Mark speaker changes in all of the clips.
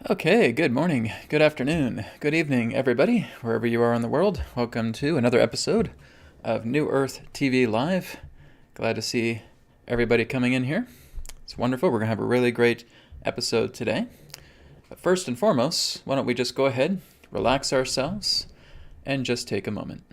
Speaker 1: Okay, good morning, good afternoon, good evening, everybody, wherever you are in the world. Welcome to another episode of New Earth TV Live. Glad to see everybody coming in here. It's wonderful. We're going to have a really great episode today. But first and foremost, why don't we just go ahead, relax ourselves, and just take a moment.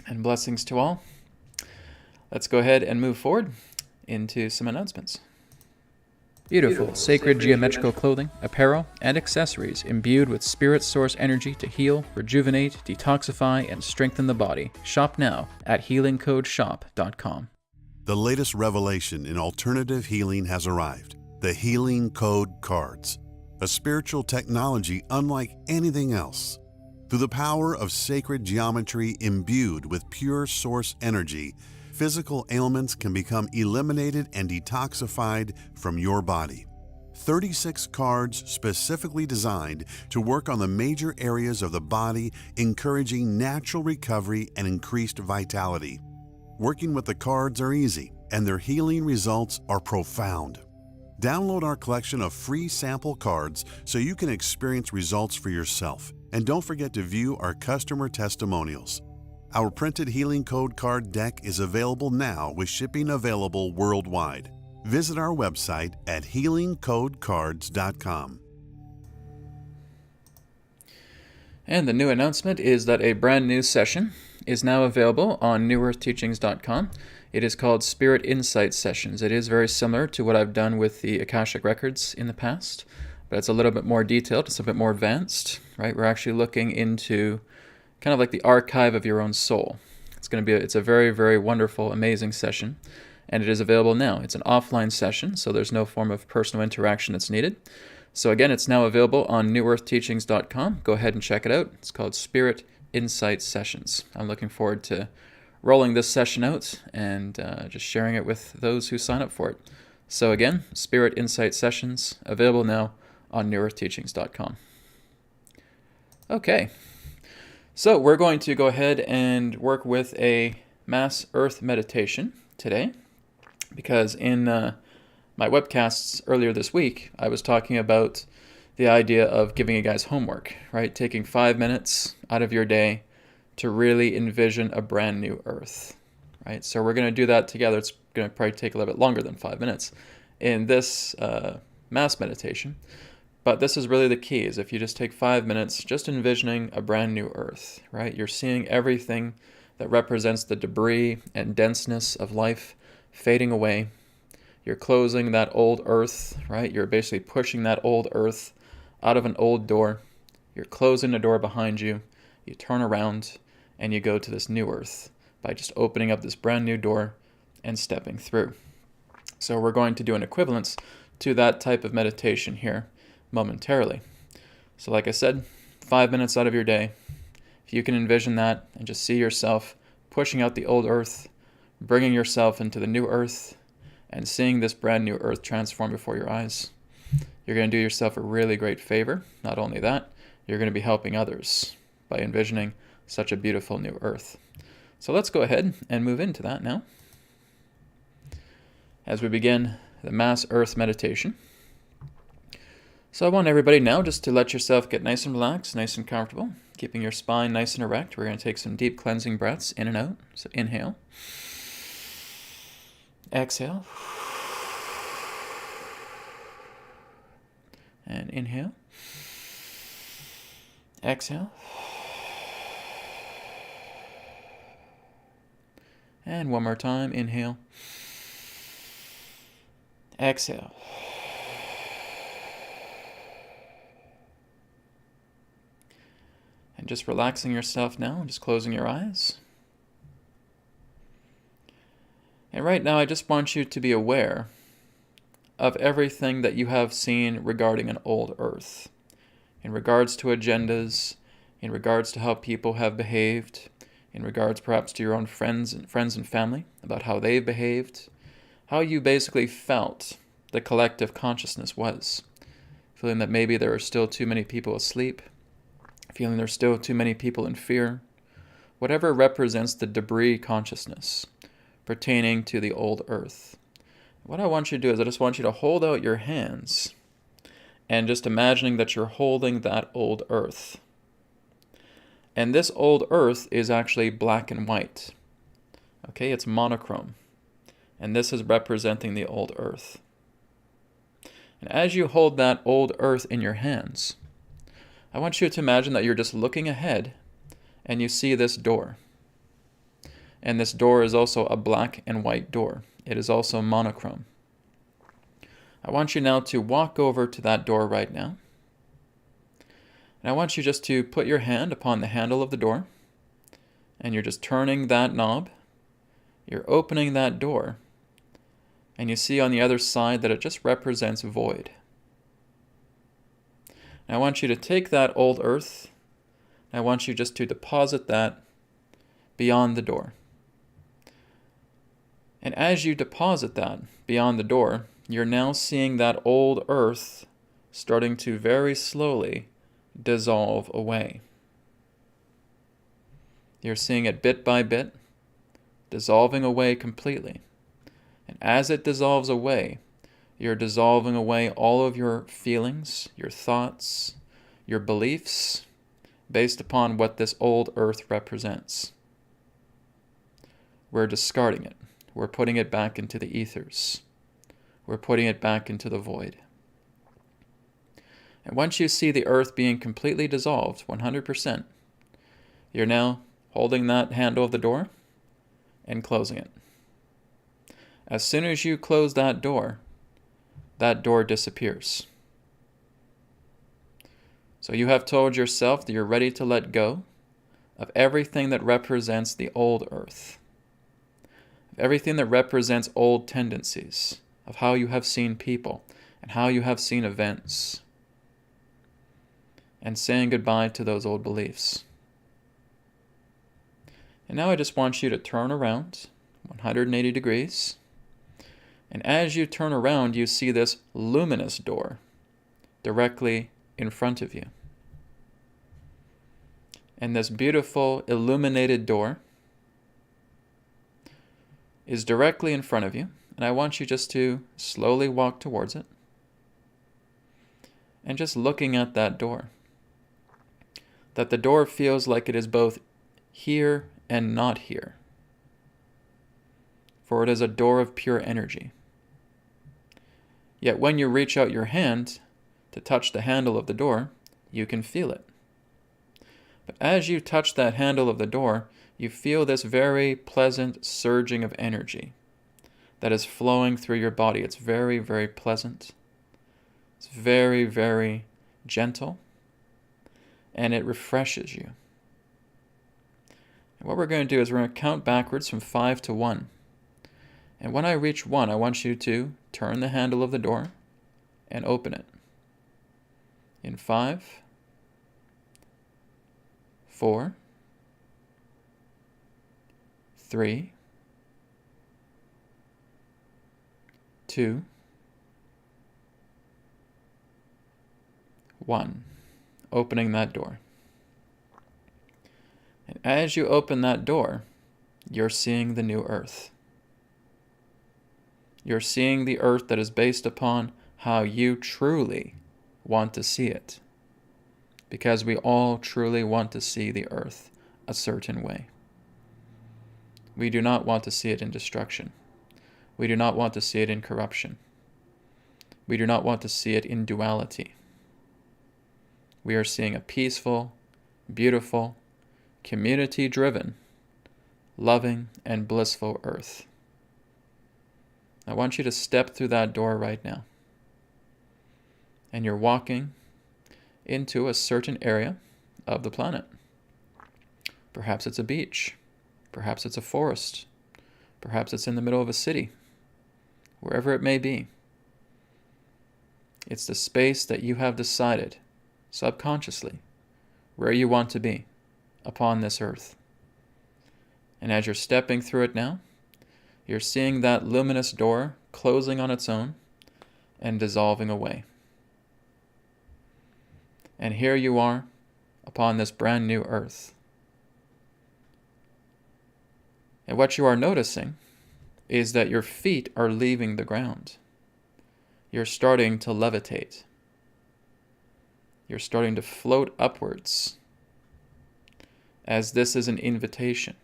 Speaker 1: And blessings to all. Let's go ahead and move forward into some announcements. Beautiful, sacred geometrical clothing, apparel, and accessories imbued with spirit source energy to heal, rejuvenate, detoxify, and strengthen the body. Shop now at healingcodeshop.com.
Speaker 2: The latest revelation in alternative healing has arrived. The Healing Code Cards, a spiritual technology unlike anything else. Through the power of sacred geometry imbued with pure source energy, physical ailments can become eliminated and detoxified from your body. 36 cards specifically designed to work on the major areas of the body, encouraging natural recovery and increased vitality. Working with the cards are easy, and their healing results are profound. Download our collection of free sample cards so you can experience results for yourself. And don't forget to view our customer testimonials. Our printed Healing Code card deck is available now with shipping available worldwide. Visit our website at healingcodecards.com.
Speaker 1: And the new announcement is that a brand new session is now available on newearthteachings.com. It is called Spirit Insight Sessions. It is very similar to what I've done with the Akashic Records in the past, but it's a little bit more detailed, it's a bit more advanced, right? We're actually looking into kind of like the archive of your own soul. It's a very, very wonderful, amazing session, and it is available now. It's an offline session, so there's no form of personal interaction that's needed. So again, it's now available on newearthteachings.com. Go ahead and check it out. It's called Spirit Insight Sessions. I'm looking forward to rolling this session out and just sharing it with those who sign up for it. So again, Spirit Insight Sessions, available now on newearthteachings.com. Okay, so we're going to go ahead and work with a Mass Earth meditation today, because in my webcasts earlier this week, I was talking about the idea of giving you guys homework, right? Taking 5 minutes out of your day to really envision a brand new Earth, right? So we're going to do that together. It's going to probably take a little bit longer than 5 minutes in this mass meditation. But this is really the key, is if you just take 5 minutes just envisioning a brand new Earth, right? You're seeing everything that represents the debris and denseness of life fading away. You're closing that old Earth, right? You're basically pushing that old Earth out of an old door. You're closing the door behind you. You turn around and you go to this new Earth by just opening up this brand new door and stepping through. So we're going to do an equivalence to that type of meditation here momentarily. So like I said, 5 minutes out of your day, if you can envision that and just see yourself pushing out the old Earth, bringing yourself into the new Earth, and seeing this brand new Earth transform before your eyes, you're going to do yourself a really great favor. Not only that, you're going to be helping others by envisioning such a beautiful new Earth. So let's go ahead and move into that now. As we begin the Mass Earth meditation. So I want everybody now just to let yourself get nice and relaxed, nice and comfortable, keeping your spine nice and erect. We're going to take some deep cleansing breaths in and out. So inhale. Exhale. And inhale. Exhale. And one more time, inhale. Exhale. And just relaxing yourself now, just closing your eyes. And right now, I just want you to be aware of everything that you have seen regarding an old earth, in regards to agendas, in regards to how people have behaved, in regards perhaps to your own friends and family, about how they've behaved, how you basically felt the collective consciousness was. Feeling that maybe there are still too many people asleep, feeling there's still too many people in fear, whatever represents the debris consciousness pertaining to the old earth. What I want you to do is I just want you to hold out your hands and just imagining that you're holding that old earth. And this old earth is actually black and white. Okay, it's monochrome. And this is representing the old earth. And as you hold that old earth in your hands, I want you to imagine that you're just looking ahead and you see this door. And this door is also a black and white door. It is also monochrome. I want you now to walk over to that door right now. And I want you just to put your hand upon the handle of the door. And you're just turning that knob. You're opening that door. And you see on the other side that it just represents void. And I want you to take that old earth. And I want you just to deposit that beyond the door. And as you deposit that beyond the door, you're now seeing that old earth starting to very slowly dissolve away. You're seeing it bit by bit, dissolving away completely. And as it dissolves away, you're dissolving away all of your feelings, your thoughts, your beliefs, based upon what this old earth represents. We're discarding it. We're putting it back into the ethers. We're putting it back into the void. And once you see the earth being completely dissolved, 100%, you're now holding that handle of the door and closing it. As soon as you close that door disappears. So you have told yourself that you're ready to let go of everything that represents the old earth, of everything that represents old tendencies, of how you have seen people and how you have seen events, and saying goodbye to those old beliefs. And now I just want you to turn around 180 degrees. And as you turn around, you see this luminous door directly in front of you. And this beautiful illuminated door is directly in front of you. And I want you just to slowly walk towards it. And just looking at that door. That the door feels like it is both here and not here. For it is a door of pure energy. Yet when you reach out your hand to touch the handle of the door, you can feel it. But as you touch that handle of the door, you feel this very pleasant surging of energy that is flowing through your body. It's very, very pleasant. It's very, very gentle. And it refreshes you. And what we're going to do is we're going to count backwards from 5 to 1. And when I reach 1, I want you to turn the handle of the door and open it. In 5, 4, 3, 2, 1. Opening that door. And as you open that door, you're seeing the new earth. You're seeing the earth that is based upon how you truly want to see it. Because we all truly want to see the earth a certain way. We do not want to see it in destruction. We do not want to see it in corruption. We do not want to see it in duality. We are seeing a peaceful, beautiful, community-driven, loving, and blissful earth. I want you to step through that door right now. And you're walking into a certain area of the planet. Perhaps it's a beach. Perhaps it's a forest. Perhaps it's in the middle of a city. Wherever it may be. It's the space that you have decided, subconsciously, where you want to be upon this earth. And as you're stepping through it now, you're seeing that luminous door closing on its own and dissolving away. And here you are upon this brand new earth. And what you are noticing is that your feet are leaving the ground. You're starting to levitate. You're starting to float upwards, as this is an invitation.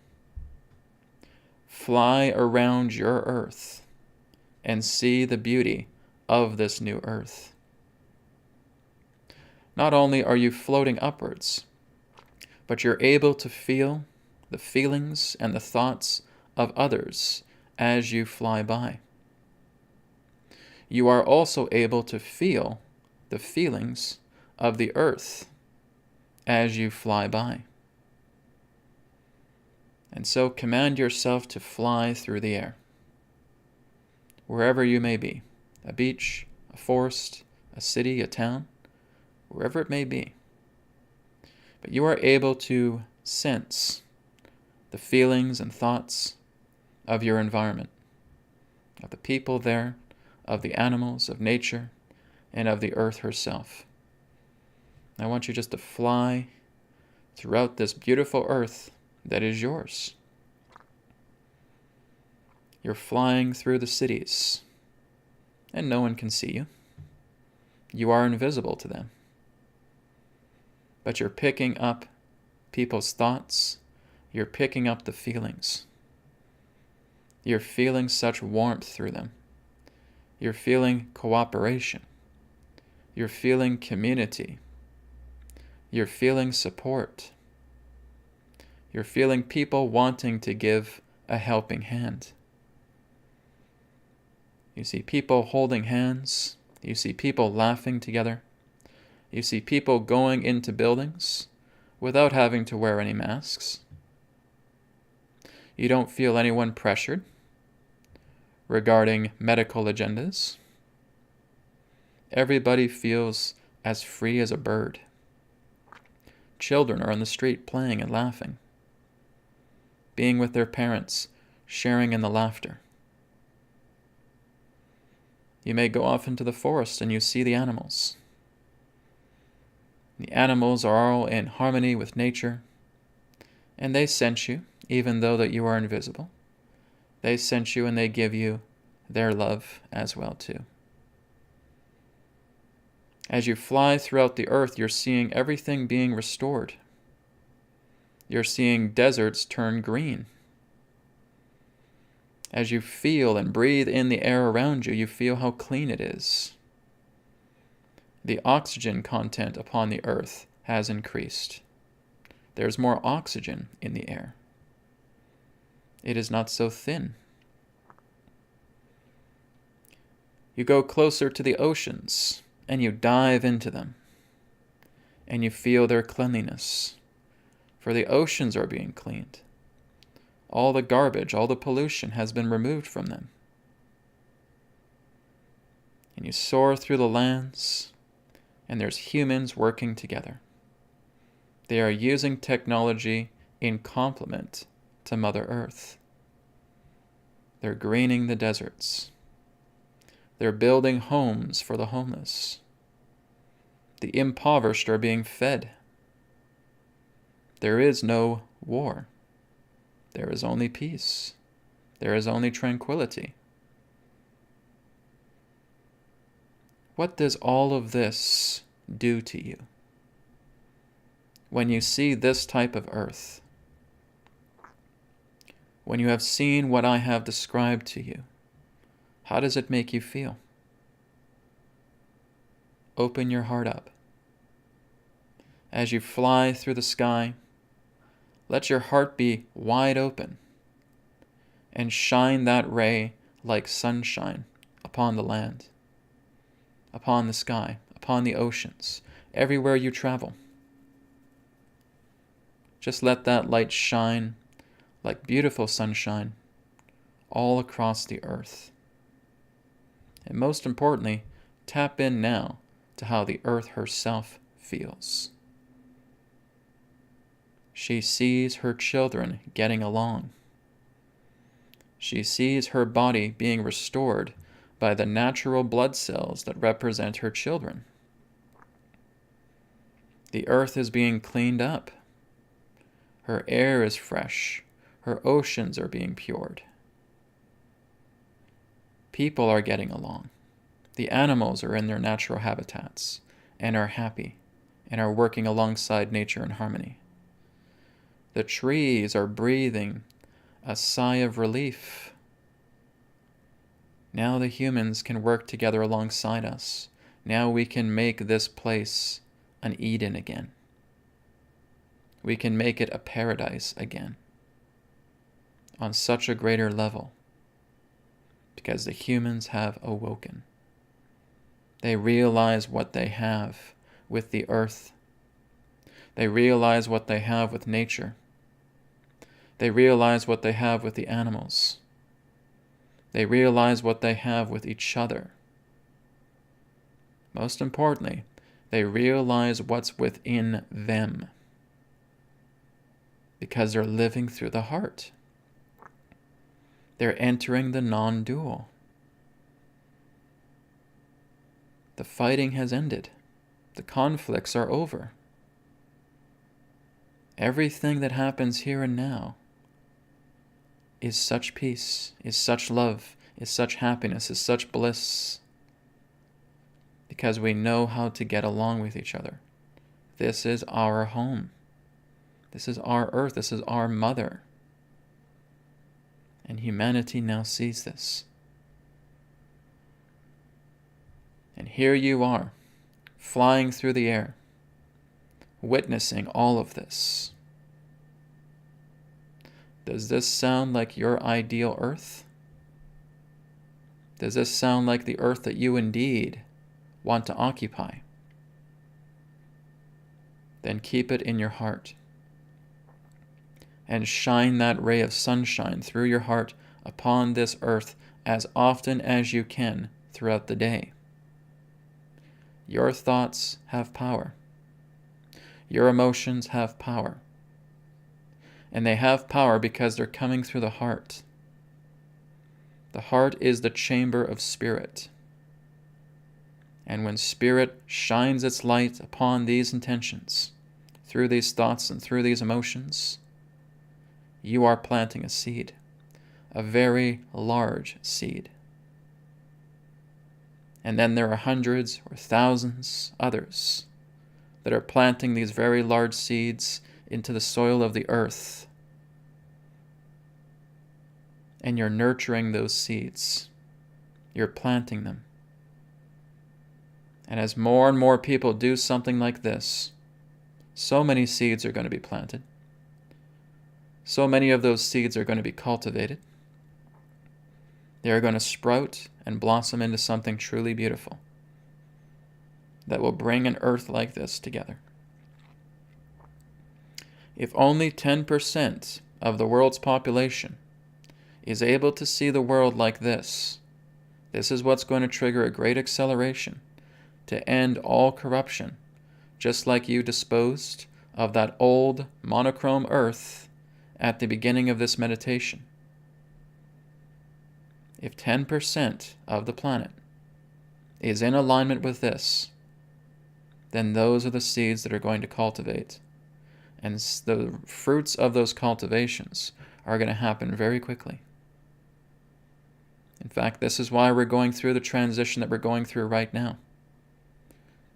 Speaker 1: Fly around your earth and see the beauty of this new earth. Not only are you floating upwards, but you're able to feel the feelings and the thoughts of others as you fly by. You are also able to feel the feelings of the earth as you fly by. And so command yourself to fly through the air, wherever you may be, a beach, a forest, a city, a town, wherever it may be. But you are able to sense the feelings and thoughts of your environment, of the people there, of the animals, of nature, and of the earth herself. I want you just to fly throughout this beautiful earth that is yours. You're flying through the cities, and no one can see you. You are invisible to them. But you're picking up people's thoughts. You're picking up the feelings. You're feeling such warmth through them. You're feeling cooperation. You're feeling community. You're feeling support. You're feeling people wanting to give a helping hand. You see people holding hands. You see people laughing together. You see people going into buildings without having to wear any masks. You don't feel anyone pressured regarding medical agendas. Everybody feels as free as a bird. Children are on the street playing and laughing, being with their parents, sharing in the laughter. You may go off into the forest and you see the animals. The animals are all in harmony with nature, and they sense you, even though that you are invisible. They sense you and they give you their love as well too. As you fly throughout the earth, you're seeing everything being restored. You're seeing deserts turn green. As you feel and breathe in the air around you, you feel how clean it is. The oxygen content upon the earth has increased. There's more oxygen in the air. It is not so thin. You go closer to the oceans and you dive into them and you feel their cleanliness, for the oceans are being cleaned. All the garbage, all the pollution has been removed from them. And you soar through the lands, and there's humans working together. They are using technology in complement to Mother Earth. They're greening the deserts. They're building homes for the homeless. The impoverished are being fed. There is no war. There is only peace. There is only tranquility. What does all of this do to you when you see this type of earth? When you have seen what I have described to you, how does it make you feel? Open your heart up. As you fly through the sky, let your heart be wide open and shine that ray like sunshine upon the land, upon the sky, upon the oceans, everywhere you travel. Just let that light shine like beautiful sunshine all across the earth. And most importantly, Tap in now to how the earth herself feels. She sees her children getting along. She sees her body being restored by the natural blood cells that represent her children. The earth is being cleaned up. Her air is fresh. Her oceans are being pured. People are getting along. The animals are in their natural habitats and are happy and are working alongside nature in harmony. The trees are breathing a sigh of relief. Now the humans can work together alongside us. Now we can make this place an Eden again. We can make it a paradise again on such a greater level because the humans have awoken. They realize what they have with the earth. They realize what they have with nature. They realize what they have with the animals. They realize what they have with each other. Most importantly, they realize what's within them because they're living through the heart. They're entering the non-dual. The fighting has ended. The conflicts are over. Everything that happens here and now is such peace, is such love, is such happiness, is such bliss, because we know how to get along with each other. This is our home. This is our earth. This is our mother. And humanity now sees this. And here you are, flying through the air, witnessing all of this. Does this sound like your ideal earth? Does this sound like the earth that you indeed want to occupy? Then keep it in your heart and shine that ray of sunshine through your heart upon this earth as often as you can throughout the day. Your thoughts have power. Your emotions have power. And they have power because they're coming through the heart. The heart is the chamber of spirit. And when spirit shines its light upon these intentions, through these thoughts and through these emotions, you are planting a seed, a very large seed. And then there are hundreds or thousands others that are planting these very large seeds into the soil of the earth. And you're nurturing those seeds. You're planting them. And as more and more people do something like this, so many seeds are going to be planted. So many of those seeds are going to be cultivated. They are going to sprout and blossom into something truly beautiful that will bring an earth like this together. If only 10% of the world's population is able to see the world like this, this is what's going to trigger a great acceleration to end all corruption, just like you disposed of that old monochrome earth at the beginning of this meditation. If 10% of the planet is in alignment with this, then those are the seeds that are going to cultivate. And the fruits of those cultivations are going to happen very quickly. In fact, this is why we're going through the transition that we're going through right now.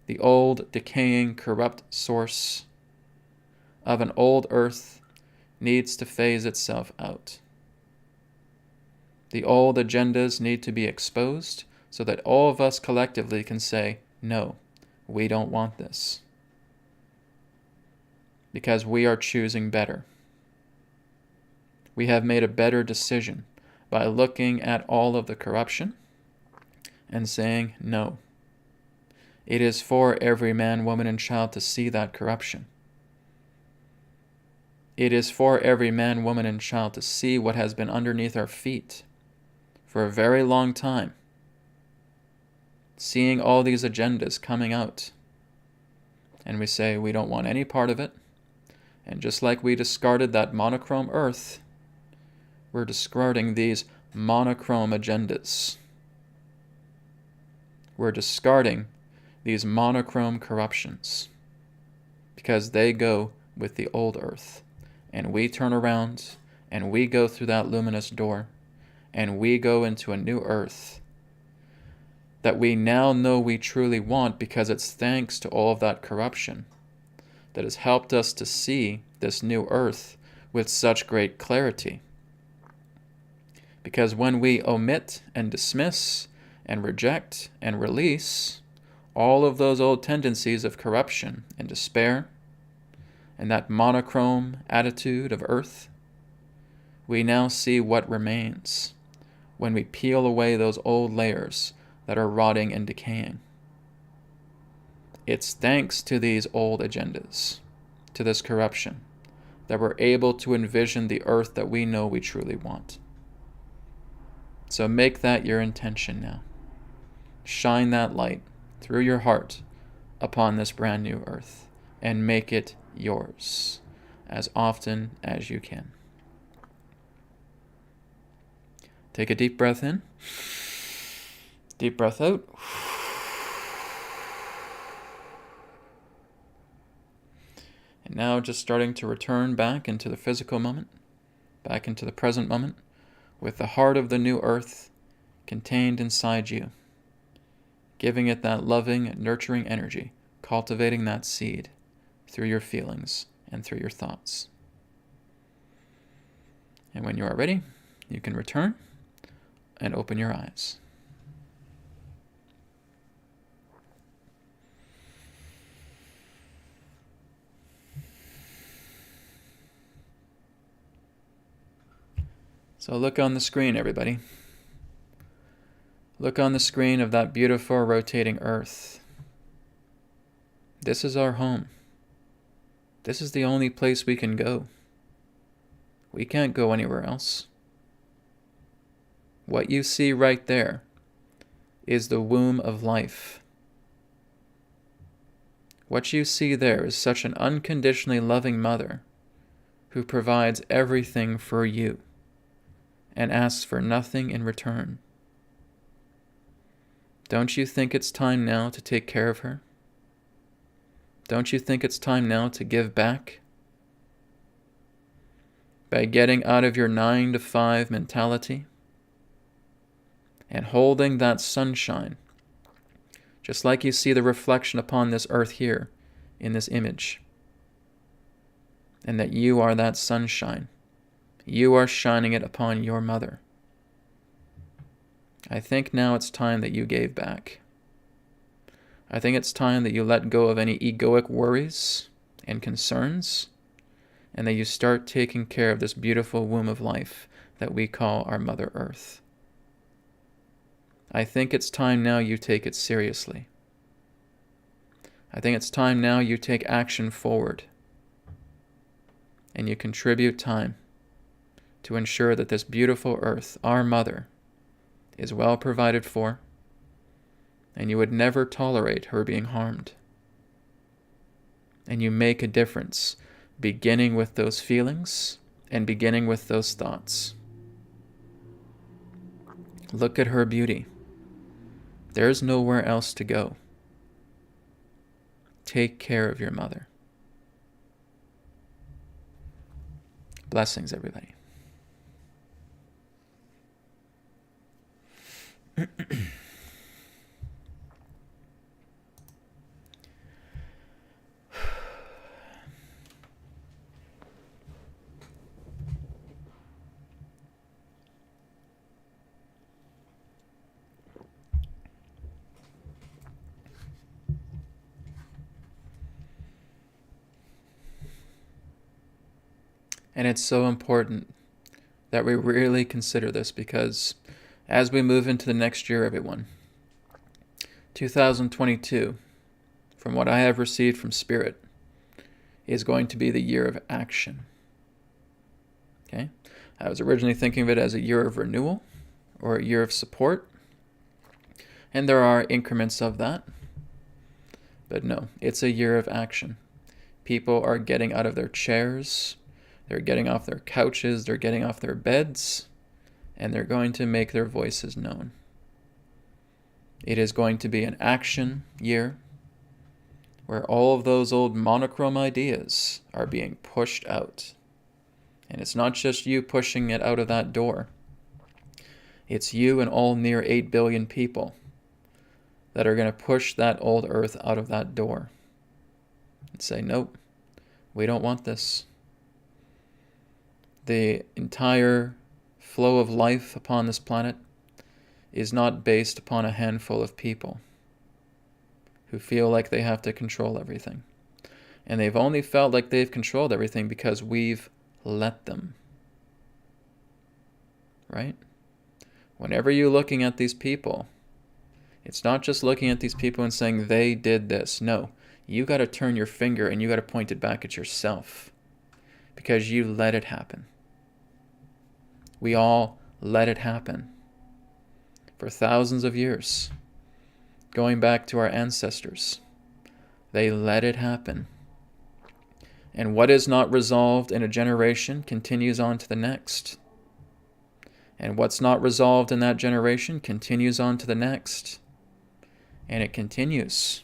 Speaker 1: The old, decaying, corrupt source of an old earth needs to phase itself out. The old agendas need to be exposed so that all of us collectively can say, no, we don't want this. Because we are choosing better. We have made a better decision by looking at all of the corruption and saying, no. It is for every man, woman, and child to see that corruption. It is for every man, woman, and child to see what has been underneath our feet for a very long time. seeing all these agendas coming out. And we say we don't want any part of it. And just like we discarded that monochrome earth, we're discarding these monochrome agendas. We're discarding these monochrome corruptions because they go with the old earth. And we turn around and we go through that luminous door and we go into a new earth that we now know we truly want, because it's thanks to all of that corruption that has helped us to see this new earth with such great clarity. Because when we omit and dismiss and reject and release all of those old tendencies of corruption and despair and that monochrome attitude of earth, we now see what remains when we peel away those old layers that are rotting and decaying. It's thanks to these old agendas, to this corruption, that we're able to envision the earth that we know we truly want. So make that your intention now. Shine that light through your heart upon this brand new earth and make it yours as often as you can. Take a deep breath in. Deep breath out. And now just starting to return back into the physical moment, back into the present moment, with the heart of the new earth contained inside you, giving it that loving, nurturing energy, cultivating that seed through your feelings and through your thoughts. And when you are ready, you can return and open your eyes. So look on the screen, everybody. Look on the screen of that beautiful rotating earth. This is our home. This is the only place we can go. We can't go anywhere else. What you see right there is the womb of life. What you see there is such an unconditionally loving mother who provides everything for you and asks for nothing in return. Don't you think it's time now to take care of her? Don't you think it's time now to give back? By getting out of your 9-to-5 mentality and holding that sunshine, just like you see the reflection upon this earth here in this image, and that you are that sunshine. You are shining it upon your mother. I think now it's time that you gave back. I think it's time that you let go of any egoic worries and concerns, and that you start taking care of this beautiful womb of life that we call our Mother Earth. I think it's time now you take it seriously. I think it's time now you take action forward, and you contribute time to ensure that this beautiful earth, our mother, is well provided for, and you would never tolerate her being harmed. And you make a difference, beginning with those feelings and beginning with those thoughts. Look at her beauty. There's nowhere else to go. Take care of your mother. Blessings, everybody. And it's so important that we really consider this, because as we move into the next year, everyone, 2022, from what I have received from Spirit, is going to be the year of action. Okay? I was originally thinking of it as a year of renewal or a year of support, And there are increments of that. But no, it's a year of action. People are getting out of their chairs, they're getting off their couches, they're getting off their beds, and they're going to make their voices known. It is going to be an action year where all of those old monochrome ideas are being pushed out. And it's not just you pushing it out of that door. It's you and all near 8 billion people that are going to push that old earth out of that door and say, nope, we don't want this. The entire flow of life upon this planet is not based upon a handful of people who feel like they have to control everything. And they've only felt like they've controlled everything because we've let them. Right? Whenever you're looking at these people, it's not just looking at these people and saying they did this. No, you got to turn your finger and you got to point it back at yourself because you let it happen. We all let it happen for thousands of years, going back to our ancestors. They let it happen. And what is not resolved in a generation continues on to the next. And what's not resolved in that generation continues on to the next. And it continues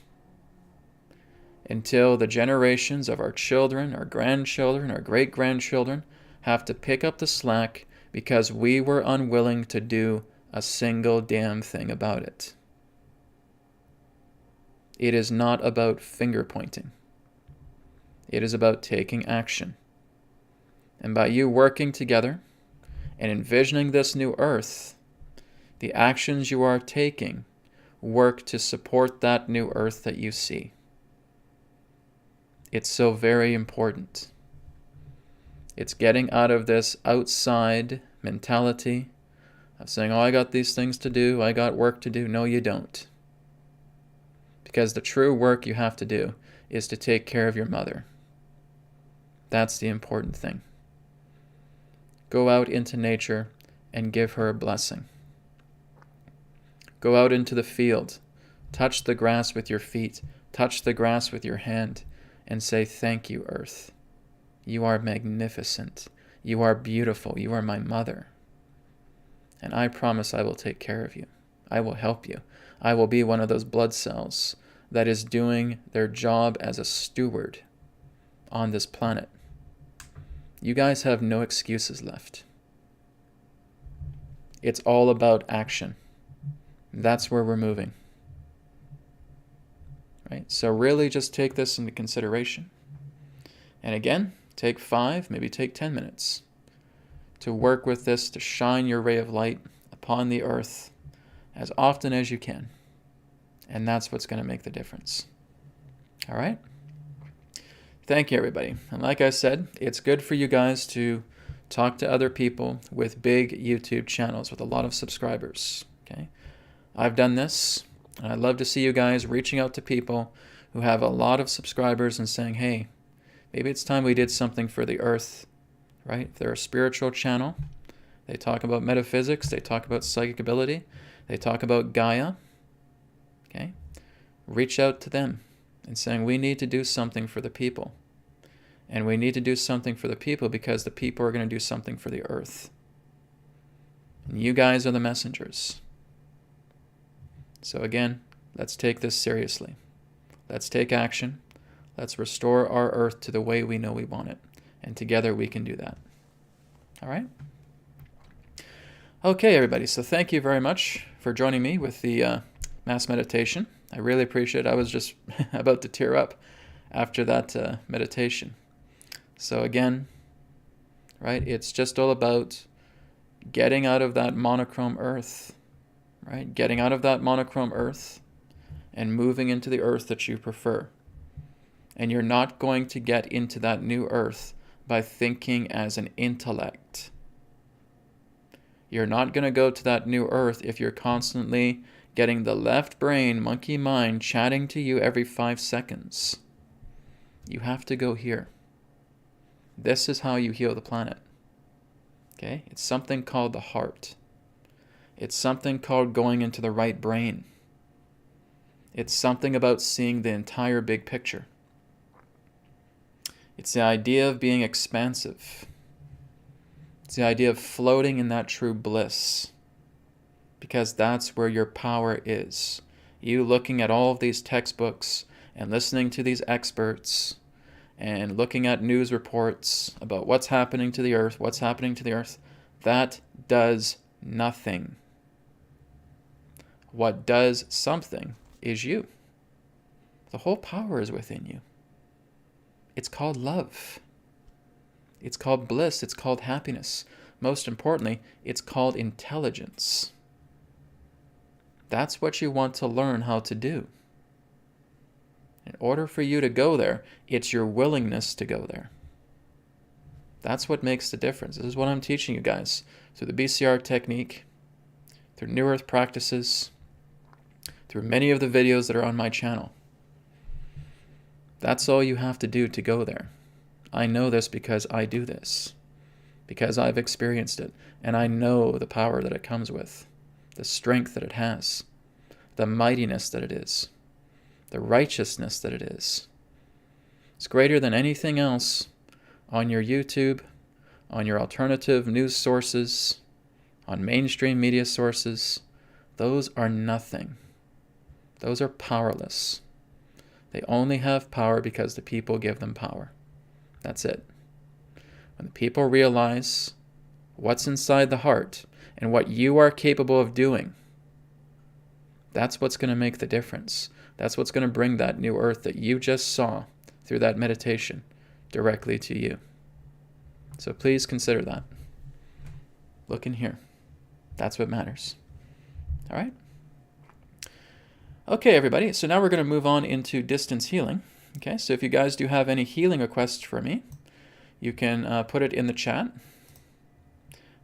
Speaker 1: until the generations of our children, our grandchildren, our great-grandchildren have to pick up the slack because we were unwilling to do a single damn thing about it. It is not about finger pointing. It is about taking action. And by you working together and envisioning this new earth, the actions you are taking work to support that new earth that you see. It's so very important. It's getting out of this outside mentality of saying, oh, I got these things to do, I got work to do. No, you don't. Because the true work you have to do is to take care of your mother. That's the important thing. Go out into nature and give her a blessing. Go out into the field, touch the grass with your feet, touch the grass with your hand, and say, thank you, earth. You are magnificent. You are beautiful. You are my mother. And I promise I will take care of you. I will help you. I will be one of those blood cells that is doing their job as a steward on this planet. You guys have no excuses left. It's all about action. That's where we're moving. Right? So really just take this into consideration. And again, take 5, maybe take 10 minutes to work with this, to shine your ray of light upon the earth as often as you can. And that's what's going to make the difference. All right? Thank you, everybody. And like I said, it's good for you guys to talk to other people with big YouTube channels with a lot of subscribers. Okay? I've done this, and I'd love to see you guys reaching out to people who have a lot of subscribers and saying, hey, maybe it's time we did something for the earth, right? If they're a spiritual channel, they talk about metaphysics, they talk about psychic ability, they talk about Gaia, okay? Reach out to them and saying, we need to do something for the people. And we need to do something for the people because the people are going to do something for the earth. And you guys are the messengers. So again, let's take this seriously. Let's take action. Let's restore our earth to the way we know we want it. And together we can do that. All right? Okay, everybody. So thank you very much for joining me with the mass meditation. I really appreciate it. I was just about to tear up after that meditation. So again, right, it's just all about getting out of that monochrome earth, right? Getting out of that monochrome earth and moving into the earth that you prefer. And you're not going to get into that new earth by thinking as an intellect. You're not going to go to that new earth if you're constantly getting the left brain, monkey mind, chatting to you every 5 seconds. You have to go here. This is how you heal the planet. Okay? It's something called the heart. It's something called going into the right brain. It's something about seeing the entire big picture. It's the idea of being expansive. It's the idea of floating in that true bliss, because that's where your power is. You looking at all of these textbooks and listening to these experts and looking at news reports about what's happening to the earth, that does nothing. What does something is you. The whole power is within you. It's called love. It's called bliss. It's called happiness. Most importantly, it's called intelligence. That's what you want to learn how to do. In order for you to go there, it's your willingness to go there. That's what makes the difference. This is what I'm teaching you guys through the BCR technique, through New Earth practices, through many of the videos that are on my channel. That's all you have to do to go there. I know this because I do this, because I've experienced it, and I know the power that it comes with, the strength that it has, the mightiness that it is, the righteousness that it is. It's greater than anything else on your YouTube, on your alternative news sources, on mainstream media sources. Those are nothing. Those are powerless. They only have power because the people give them power. That's it. When the people realize what's inside the heart and what you are capable of doing, that's what's going to make the difference. That's what's going to bring that new earth that you just saw through that meditation directly to you. So please consider that. Look in here. That's what matters. All right? Okay, everybody. So now we're going to move on into distance healing. Okay, so if you guys do have any healing requests for me, you can put it in the chat.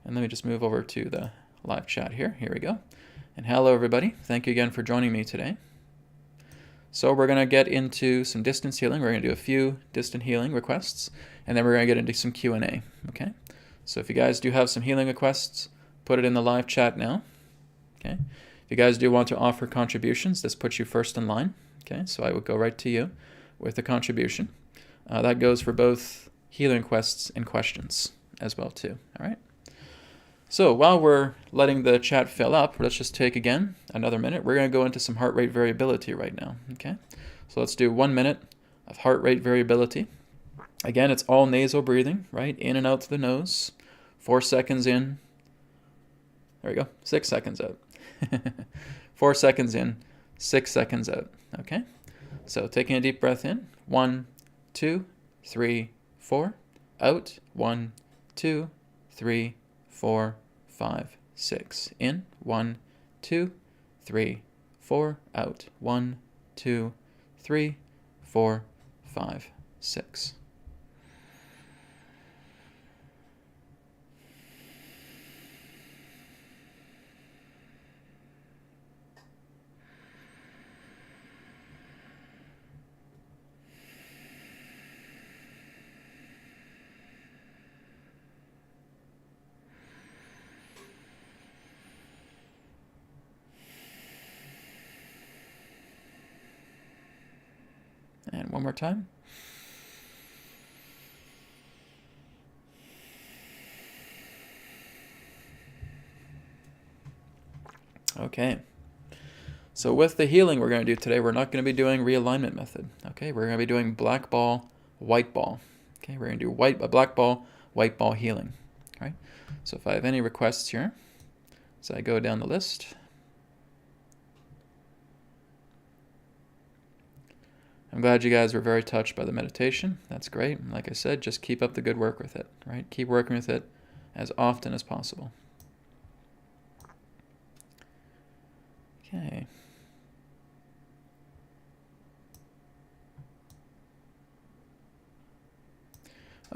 Speaker 1: And let me just move over to the live chat here. Here we go. And hello, everybody. Thank you again for joining me today. So we're going to get into some distance healing. We're going to do a few distant healing requests, and then we're going to get into some Q&A. Okay? So if you guys do have some healing requests, put it in the live chat now. Okay? If you guys do want to offer contributions, this puts you first in line. Okay? So I would go right to you with the contribution. That goes for both healing requests and questions as well too. All right? So while we're letting the chat fill up, let's just take again another minute. We're going to go into some heart rate variability right now. Okay? So let's do 1 minute of heart rate variability. Again, it's all nasal breathing, right? In and out through the nose. 4 seconds in. There we go. 6 seconds out. 4 seconds in. 6 seconds out. Okay? So taking a deep breath in. 1, 2, 3, 4. Out. 1, 2, 3, 4, 5, 6. In. 1, 2, 3, 4. Out. 1, 2, 3, 4, 5, 6. And one more time. Okay. So with the healing we're going to do today, we're not going to be doing realignment method. Okay, we're going to be doing black ball, white ball. Okay, we're going to do black ball, white ball healing. All right. So if I have any requests here, so I go down the list. I'm glad you guys were very touched by the meditation. That's great. Like I said, just keep up the good work with it, right? Keep working with it as often as possible. Okay.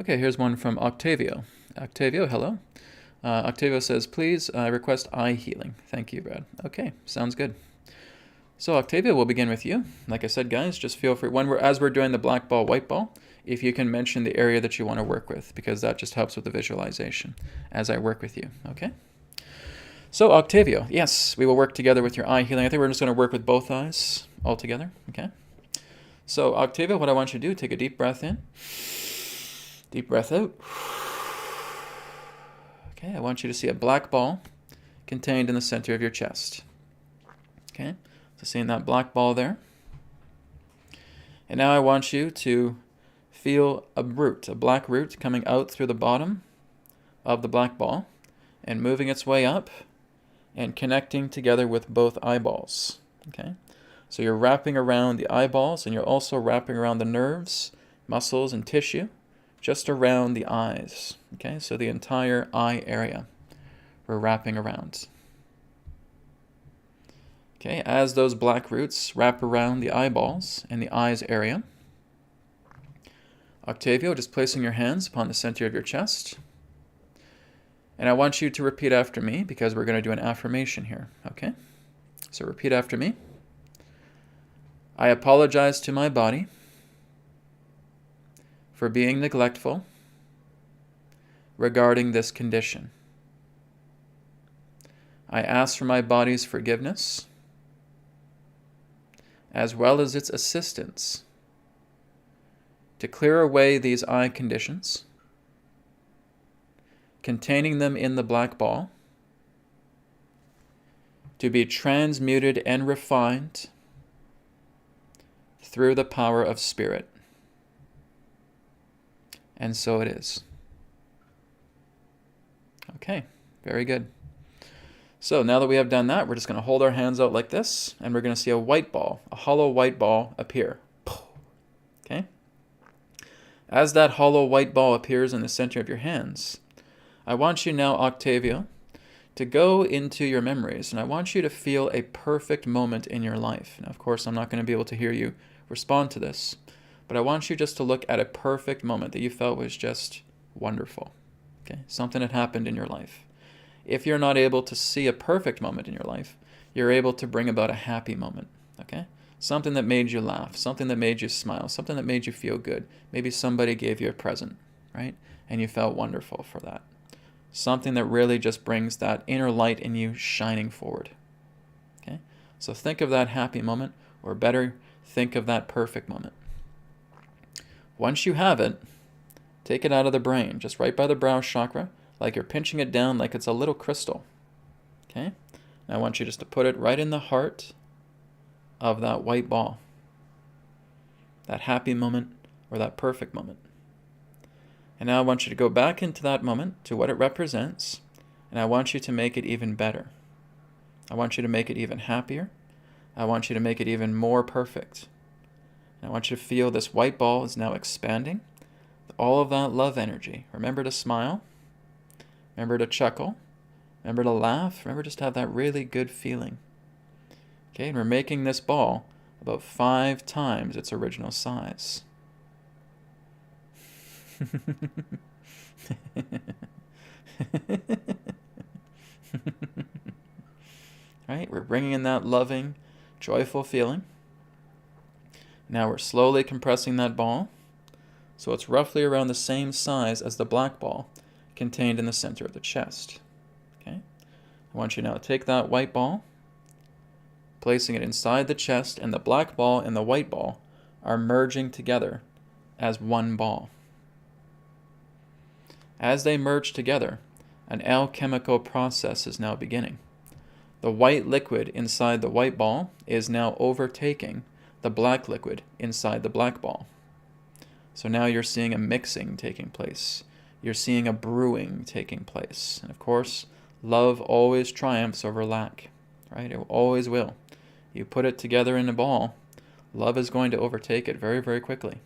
Speaker 1: Okay, here's one from Octavio. Octavio, hello. Octavio says, please request eye healing. Thank you, Brad. Okay, sounds good. So Octavia, we'll begin with you. Like I said, guys, just feel free, as we're doing the black ball, white ball, if you can mention the area that you want to work with, because that just helps with the visualization as I work with you, okay? So, Octavio, yes, we will work together with your eye healing. I think we're just going to work with both eyes all together, okay? So, Octavio, what I want you to do, take a deep breath in, deep breath out. Okay, I want you to see a black ball contained in the center of your chest. Okay, so seeing that black ball there. And now I want you to feel a root, a black root coming out through the bottom of the black ball and moving its way up and connecting together with both eyeballs. Okay, so you're wrapping around the eyeballs and you're also wrapping around the nerves, muscles, and tissue just around the eyes. Okay, so the entire eye area we're wrapping around. Okay, as those black roots wrap around the eyeballs and the eyes area, Octavio, just placing your hands upon the center of your chest. And I want you to repeat after me because we're going to do an affirmation here, okay? So repeat after me. I apologize to my body for being neglectful regarding this condition. I ask for my body's forgiveness as well as its assistance to clear away these eye conditions, containing them in the black ball, to be transmuted and refined through the power of spirit. And so it is. Okay, very good. So now that we have done that, we're just going to hold our hands out like this, and we're going to see a white ball, a hollow white ball appear. Okay? As that hollow white ball appears in the center of your hands, I want you now, Octavio, to go into your memories, and I want you to feel a perfect moment in your life. Now, of course, I'm not going to be able to hear you respond to this, but I want you just to look at a perfect moment that you felt was just wonderful. Okay? Something that happened in your life. If you're not able to see a perfect moment in your life, you're able to bring about a happy moment, okay? Something that made you laugh, something that made you smile, something that made you feel good. Maybe somebody gave you a present, right? And you felt wonderful for that. Something that really just brings that inner light in you shining forward, okay? So think of that happy moment, or better, think of that perfect moment. Once you have it, take it out of the brain, just right by the brow chakra, like you're pinching it down like it's a little crystal. Okay? Now I want you just to put it right in the heart of that white ball. That happy moment or that perfect moment. And now I want you to go back into that moment to what it represents, and I want you to make it even better. I want you to make it even happier. I want you to make it even more perfect. And I want you to feel this white ball is now expanding. All of that love energy. Remember to smile. Remember to chuckle. Remember to laugh. Remember just to have that really good feeling. Okay, and we're making this ball about 5 times its original size. Right, we're bringing in that loving, joyful feeling. Now we're slowly compressing that ball so it's roughly around the same size as the black ball contained in the center of the chest. Okay? I want you now to take that white ball, placing it inside the chest, and the black ball and the white ball are merging together as one ball. As they merge together, an alchemical process is now beginning. The white liquid inside the white ball is now overtaking the black liquid inside the black ball. So now you're seeing a mixing taking place. You're seeing a brewing taking place. And of course, love always triumphs over lack, right? It always will. You put it together in a ball, love is going to overtake it very, very quickly.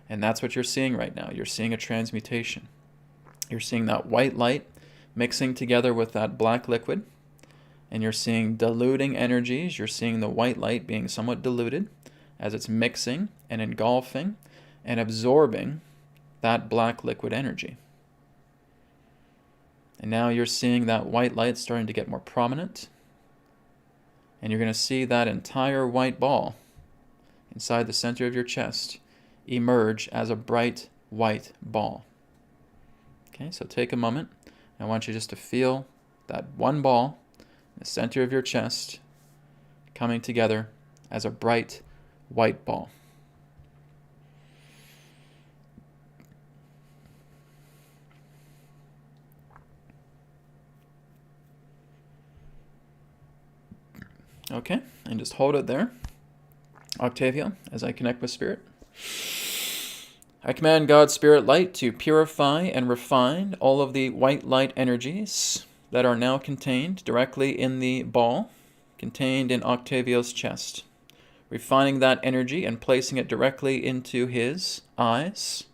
Speaker 1: And that's what you're seeing right now. You're seeing a transmutation. You're seeing that white light mixing together with that black liquid. And you're seeing diluting energies. You're seeing the white light being somewhat diluted as it's mixing and engulfing and absorbing that black liquid energy. And now you're seeing that white light starting to get more prominent. And you're going to see that entire white ball inside the center of your chest emerge as a bright white ball. Okay, so take a moment. I want you just to feel that one ball in the center of your chest coming together as a bright white ball. Okay, and just hold it there, Octavio, as I connect with Spirit. I command God's Spirit light to purify and refine all of the white light energies that are now contained directly in the ball contained in Octavio's chest, refining that energy and placing it directly into his eyes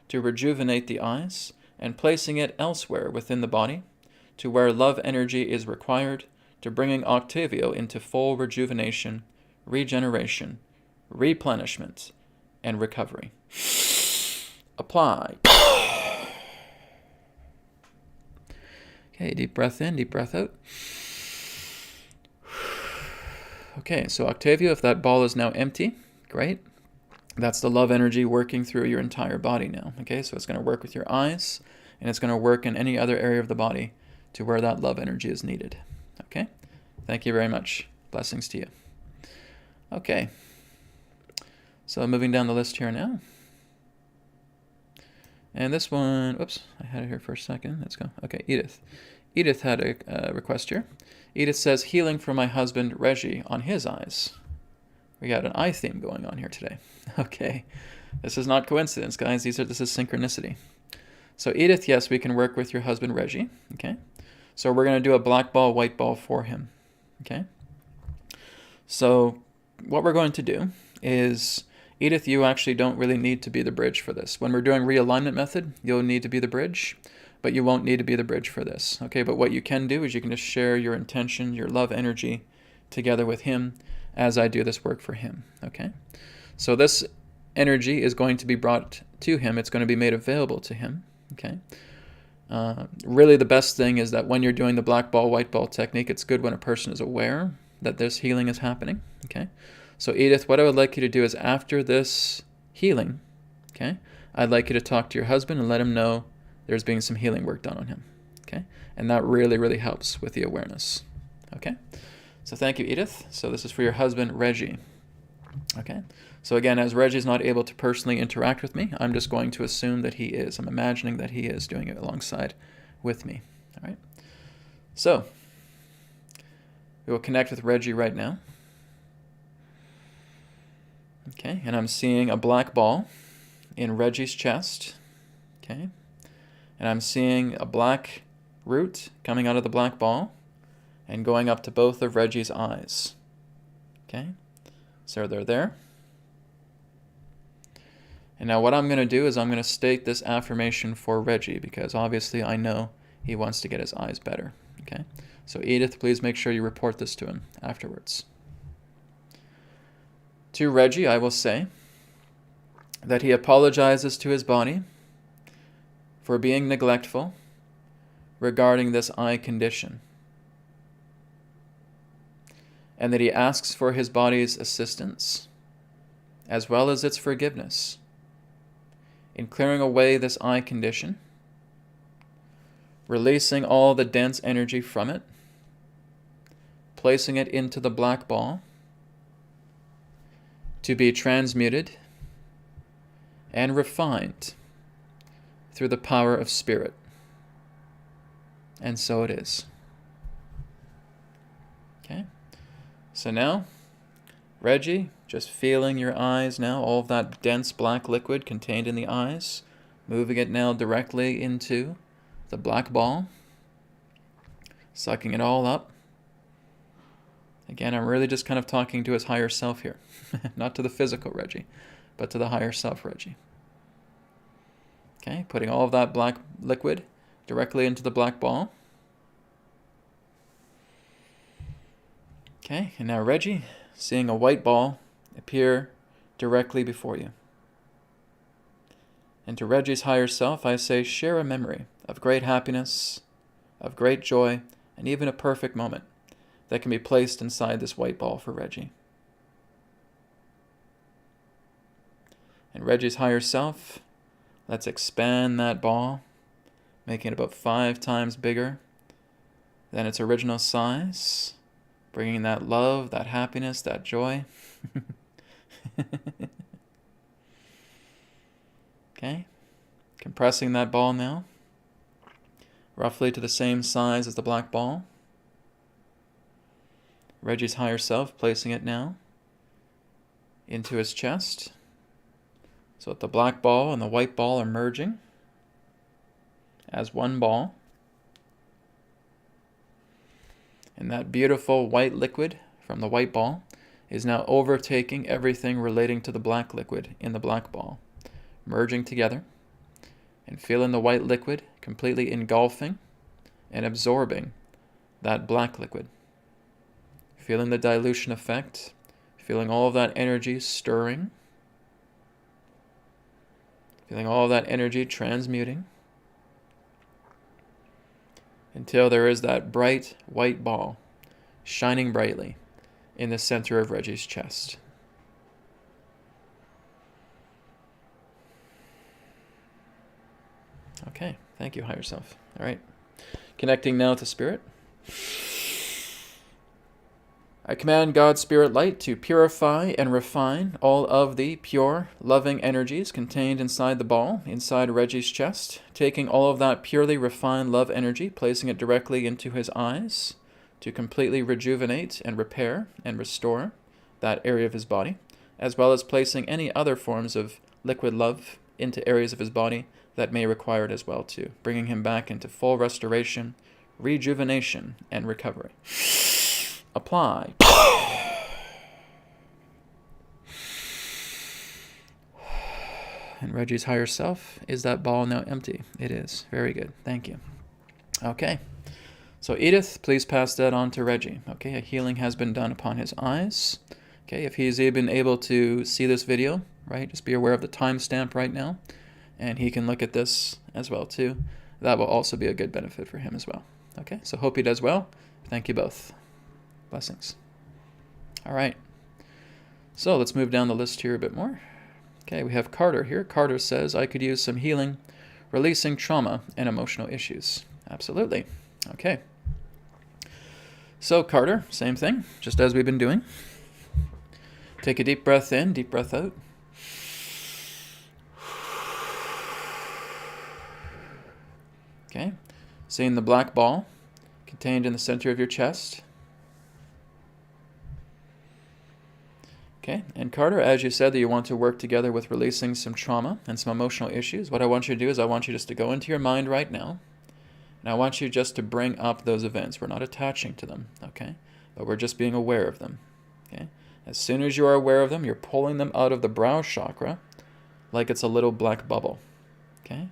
Speaker 1: to rejuvenate the eyes, and placing it elsewhere within the body to where love energy is required, to bringing Octavio into full rejuvenation, regeneration, replenishment, and recovery. Apply. Okay, deep breath in, deep breath out. Okay, so Octavio, if that ball is now empty, great. That's the love energy working through your entire body now. Okay, so it's going to work with your eyes, and it's going to work in any other area of the body to where that love energy is needed. Okay, thank you very much. Blessings to you. Okay, so moving down the list here now. And this one, oops, I had it here for a second. Let's go. Okay, Edith. Edith had a request here. Edith says, healing for my husband, Reggie, on his eyes. We got an eye theme going on here today. Okay, this is not coincidence, guys. This is synchronicity. So Edith, yes, we can work with your husband, Reggie. Okay, so we're going to do a black ball, white ball for him. Okay, so what we're going to do is, Edith, you actually don't really need to be the bridge for this. When we're doing realignment method, you'll need to be the bridge, but you won't need to be the bridge for this. Okay, but what you can do is you can just share your intention, your love energy together with him as I do this work for him. Okay, so this energy is going to be brought to him. It's going to be made available to him. Okay, really the best thing is that when you're doing the black ball, white ball technique, it's good when a person is aware that this healing is happening. Okay, so Edith, what I would like you to do is after this healing, okay, I'd like you to talk to your husband and let him know there's being some healing work done on him. Okay, and that really, really helps with the awareness. Okay, so thank you, Edith. So this is for your husband, Reggie. Okay, so again, as Reggie's not able to personally interact with me, I'm just going to assume that he is. I'm imagining that he is doing it alongside with me. All right, so we will connect with Reggie right now. Okay, and I'm seeing a black ball in Reggie's chest. Okay, and I'm seeing a black root coming out of the black ball and going up to both of Reggie's eyes. Okay, so they're there. And now what I'm going to do is I'm going to state this affirmation for Reggie, because obviously I know he wants to get his eyes better. Okay, so Edith, please make sure you report this to him afterwards. To Reggie, I will say that he apologizes to his body for being neglectful regarding this eye condition, and that he asks for his body's assistance as well as its forgiveness in clearing away this eye condition, releasing all the dense energy from it, placing it into the black ball to be transmuted and refined through the power of spirit. And so it is. Okay, so now, Reggie, just feeling your eyes now, all of that dense black liquid contained in the eyes, moving it now directly into the black ball, sucking it all up. Again, I'm really just kind of talking to his higher self here, not to the physical Reggie, but to the higher self Reggie. Okay, putting all of that black liquid directly into the black ball. Okay, and now Reggie, seeing a white ball appear directly before you. And to Reggie's higher self, I say, share a memory of great happiness, of great joy, and even a perfect moment that can be placed inside this white ball for Reggie. And Reggie's higher self, let's expand that ball, making it about 5 times bigger, than its original size, bringing that love, that happiness, that joy. Okay, compressing that ball now, roughly to the same size as the black ball. Reggie's higher self placing it now into his chest, so that the black ball and the white ball are merging as one ball. And that beautiful white liquid from the white ball is now overtaking everything relating to the black liquid in the black ball, merging together and feeling the white liquid completely engulfing and absorbing that black liquid. Feeling the dilution effect, feeling all of that energy stirring, feeling all of that energy transmuting until there is that bright white ball shining brightly in the center of Reggie's chest. Okay, thank you, higher self. All right, connecting now to spirit. I command God's spirit light to purify and refine all of the pure, loving energies contained inside the ball, inside Reggie's chest, taking all of that purely refined love energy, placing it directly into his eyes to completely rejuvenate and repair and restore that area of his body, as well as placing any other forms of liquid love into areas of his body that may require it as well too, bringing him back into full restoration, rejuvenation, and recovery. Apply. And Reggie's higher self, is that ball now empty? It is. Very good. Thank you. Okay. So Edith, please pass that on to Reggie. Okay, a healing has been done upon his eyes. Okay, if he's even able to see this video, right, just be aware of the timestamp right now, and he can look at this as well too. That will also be a good benefit for him as well. Okay, so hope he does well. Thank you both. Blessings. All right. So let's move down the list here a bit more. Okay, we have Carter here. Carter says, I could use some healing, releasing trauma and emotional issues. Absolutely. Okay. So Carter, same thing, just as we've been doing. Take a deep breath in, deep breath out. Okay. Seeing the black ball contained in the center of your chest. Okay, and Carter, as you said that you want to work together with releasing some trauma and some emotional issues, what I want you to do is I want you just to go into your mind right now, and I want you just to bring up those events. We're not attaching to them, okay? But we're just being aware of them, okay? As soon as you are aware of them, you're pulling them out of the brow chakra like it's a little black bubble, okay?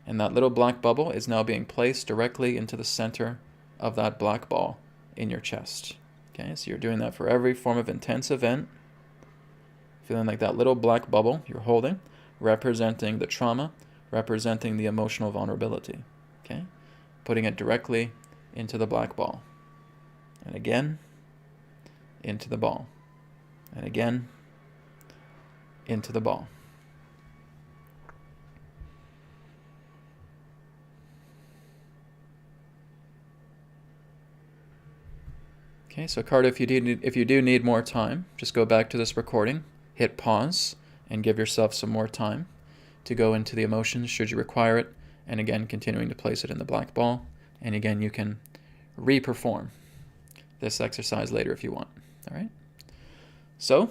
Speaker 1: And that little black bubble is now being placed directly into the center of that black ball in your chest, okay? So you're doing that for every form of intense event, feeling like that little black bubble you're holding, representing the trauma, representing the emotional vulnerability, okay? Putting it directly into the black ball. And again, into the ball. And again, into the ball. Okay, so Carter, if you do need more time, just go back to this recording, hit pause, and give yourself some more time to go into the emotions should you require it, and again, continuing to place it in the black ball. And again, you can re-perform this exercise later if you want. All right? So,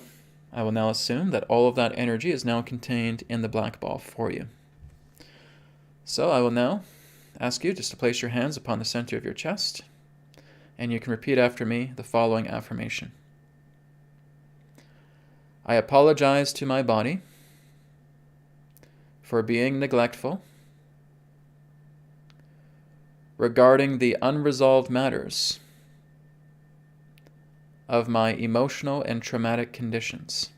Speaker 1: I will now assume that all of that energy is now contained in the black ball for you. So, I will now ask you just to place your hands upon the center of your chest, and you can repeat after me the following affirmation. I apologize to my body for being neglectful regarding the unresolved matters of my emotional and traumatic conditions.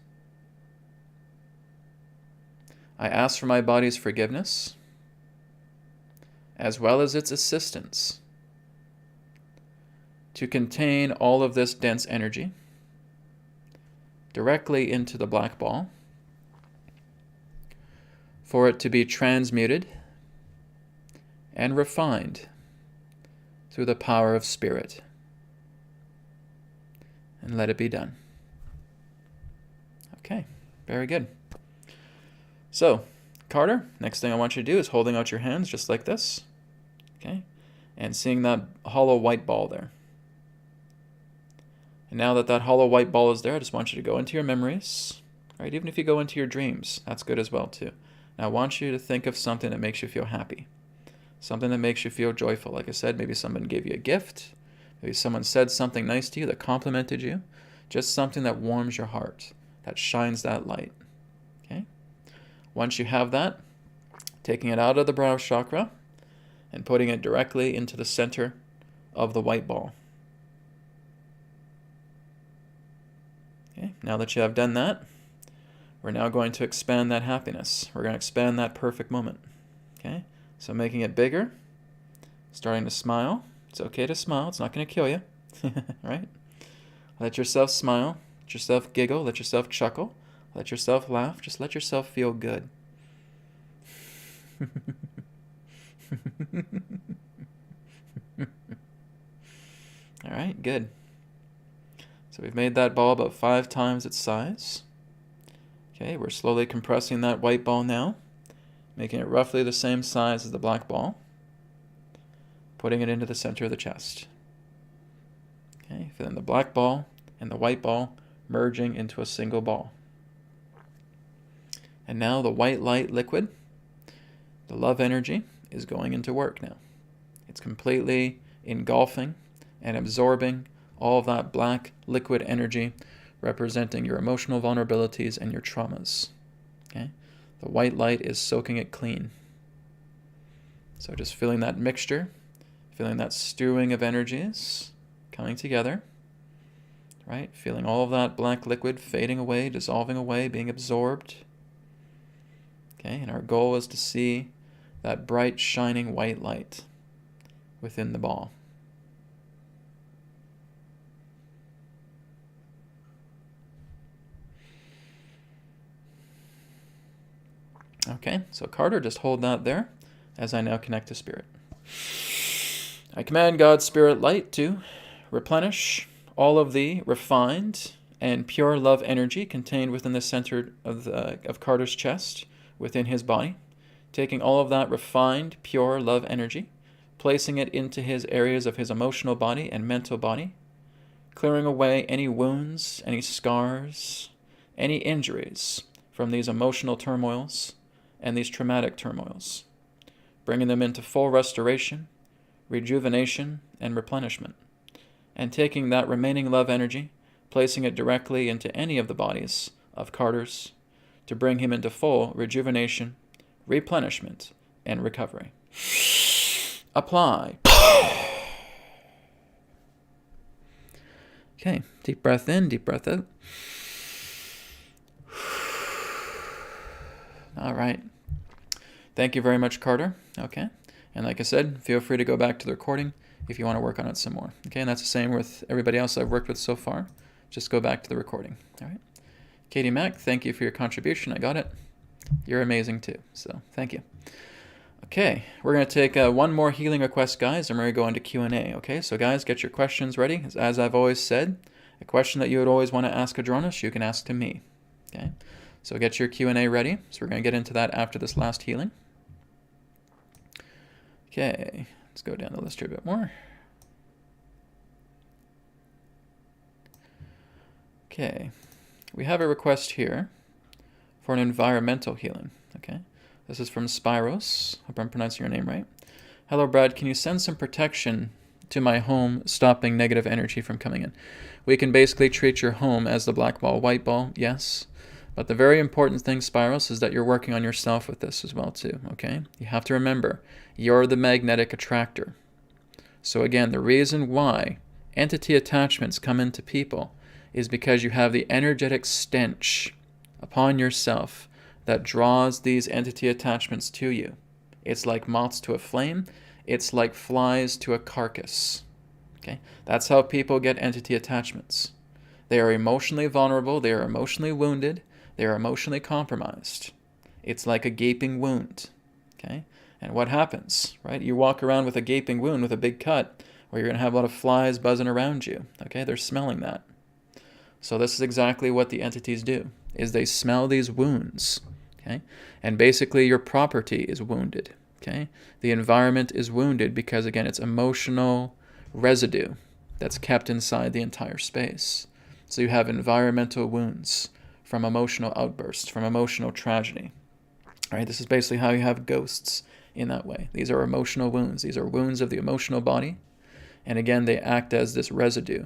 Speaker 1: I ask for my body's forgiveness, as well as its assistance, to contain all of this dense energy directly into the black ball, for it to be transmuted and refined through the power of spirit. And let it be done. Okay, very good. So, Carter, next thing I want you to do is holding out your hands just like this. Okay, and seeing that hollow white ball there. And now that that hollow white ball is there, I just want you to go into your memories. Right? Even if you go into your dreams, that's good as well too. Now I want you to think of something that makes you feel happy. Something that makes you feel joyful. Like I said, maybe someone gave you a gift. Maybe someone said something nice to you that complimented you. Just something that warms your heart, that shines that light. Okay? Once you have that, taking it out of the brow chakra and putting it directly into the center of the white ball. Okay? Now that you have done that, we're now going to expand that happiness. We're going to expand that perfect moment. Okay? So making it bigger, starting to smile. It's okay to smile. It's not going to kill you. Right? Let yourself smile. Let yourself giggle. Let yourself chuckle. Let yourself laugh. Just let yourself feel good. All right, good. So we've made that ball about 5 times its size. Okay, we're slowly compressing that white ball now, making it roughly the same size as the black ball, putting it into the center of the chest. Okay, feeling the black ball and the white ball merging into a single ball. And now the white light liquid, the love energy, is going into work now. It's completely engulfing and absorbing all of that black liquid energy representing your emotional vulnerabilities and your traumas. Okay? The white light is soaking it clean. So just feeling that mixture, feeling that stewing of energies coming together, right? Feeling all of that black liquid fading away, dissolving away, being absorbed. Okay, and our goal is to see that bright, shining white light within the ball. Okay, so Carter, just hold that there as I now connect to Spirit. I command God's Spirit light to replenish all of the refined and pure love energy contained within the center of Carter's chest, within his body, taking all of that refined, pure love energy, placing it into his areas of his emotional body and mental body, clearing away any wounds, any scars, any injuries from these emotional turmoils and these traumatic turmoils, bringing them into full restoration, rejuvenation, and replenishment, and taking that remaining love energy, placing it directly into any of the bodies of Carter's to bring him into full rejuvenation, replenishment, and recovery. Apply. Okay, deep breath in, deep breath out. All right. Thank you very much, Carter. Okay. And like I said, feel free to go back to the recording if you want to work on it some more. Okay, and that's the same with everybody else I've worked with so far. Just go back to the recording. All right. Katie Mack, thank you for your contribution. I got it. You're amazing too. So thank you. Okay, we're going to take one more healing request, guys, and we're going to go into Q&A. Okay, so guys, get your questions ready. As I've always said, a question that you would always want to ask Adronis, you can ask to me. Okay, so get your Q&A ready. So we're going to get into that after this last healing. Okay, let's go down the list here a bit more. Okay, we have a request here for an environmental healing. Okay, this is from Spyros. Hope I'm pronouncing your name right. Hello, Brad. Can you send some protection to my home, stopping negative energy from coming in? We can basically treat your home as the black ball, white ball, yes. But the very important thing, Spyros, is that you're working on yourself with this as well, too, okay? You have to remember, you're the magnetic attractor. So again, the reason why entity attachments come into people is because you have the energetic stench upon yourself that draws these entity attachments to you. It's like moths to a flame. It's like flies to a carcass, okay? That's how people get entity attachments. They are emotionally vulnerable. They are emotionally wounded. They are emotionally compromised. It's like a gaping wound, okay? And what happens, right? You walk around with a gaping wound with a big cut. or you're going to have a lot of flies buzzing around you. Okay, they're smelling that. So this is exactly what the entities do, is they smell these wounds. Okay, and basically your property is wounded. Okay, the environment is wounded because, again, it's emotional residue that's kept inside the entire space. So you have environmental wounds from emotional outbursts, from emotional tragedy. All right, this is basically how you have ghosts in that way. These are emotional wounds. These are wounds of the emotional body. And again, they act as this residue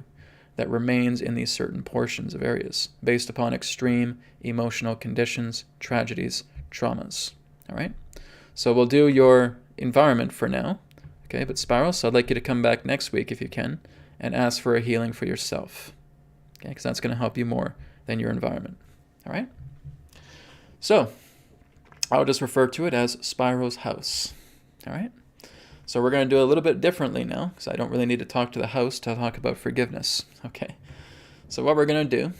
Speaker 1: that remains in these certain portions of areas based upon extreme emotional conditions, tragedies, traumas. All right? So we'll do your environment for now. Okay, but Spiral, I'd like you to come back next week if you can and ask for a healing for yourself. Okay, because that's going to help you more than your environment. All right? So I'll just refer to it as Spiral's house. All right? So we're going to do it a little bit differently now, because I don't really need to talk to the house to talk about forgiveness. Okay? So what we're going to do,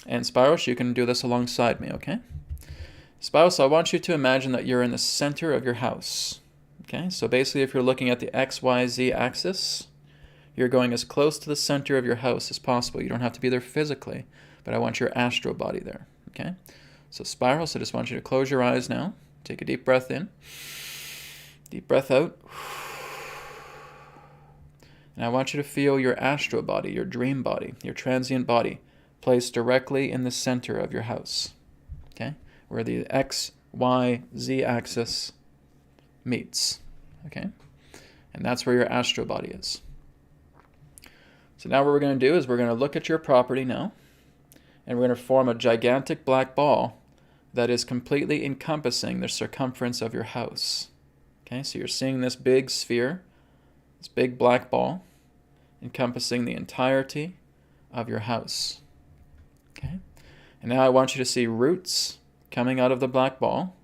Speaker 1: and Spiral, you can do this alongside me, okay? Spiral, I want you to imagine that you're in the center of your house. Okay? So basically, if you're looking at the XYZ axis, you're going as close to the center of your house as possible. You don't have to be there physically, but I want your astral body there. Okay? So Spiral, I just want you to close your eyes now. Take a deep breath in. Deep breath out. And I want you to feel your astral body, your dream body, your transient body, placed directly in the center of your house. Okay? Where the X, Y, Z axis meets. Okay? And that's where your astral body is. So now what we're going to do is we're going to look at your property now, and we're going to form a gigantic black ball that is completely encompassing the circumference of your house. Okay, so you're seeing this big sphere, this big black ball, encompassing the entirety of your house. Okay, and now I want you to see roots coming out of the black ball,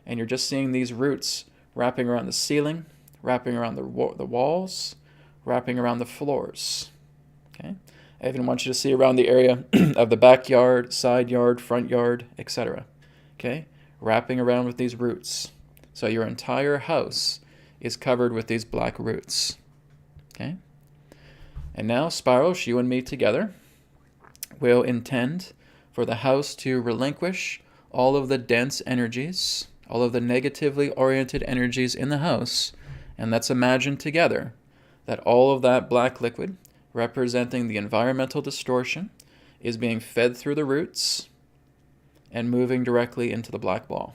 Speaker 1: and you're just seeing these roots wrapping around the ceiling, wrapping around the walls, wrapping around the floors. Okay, I even want you to see around the area of the backyard, side yard, front yard, etc. Okay, wrapping around with these roots. So your entire house is covered with these black roots. Okay? And now, Spiral, you and me together will intend for the house to relinquish all of the dense energies, all of the negatively oriented energies in the house, and let's imagine together that all of that black liquid, representing the environmental distortion, is being fed through the roots and moving directly into the black ball.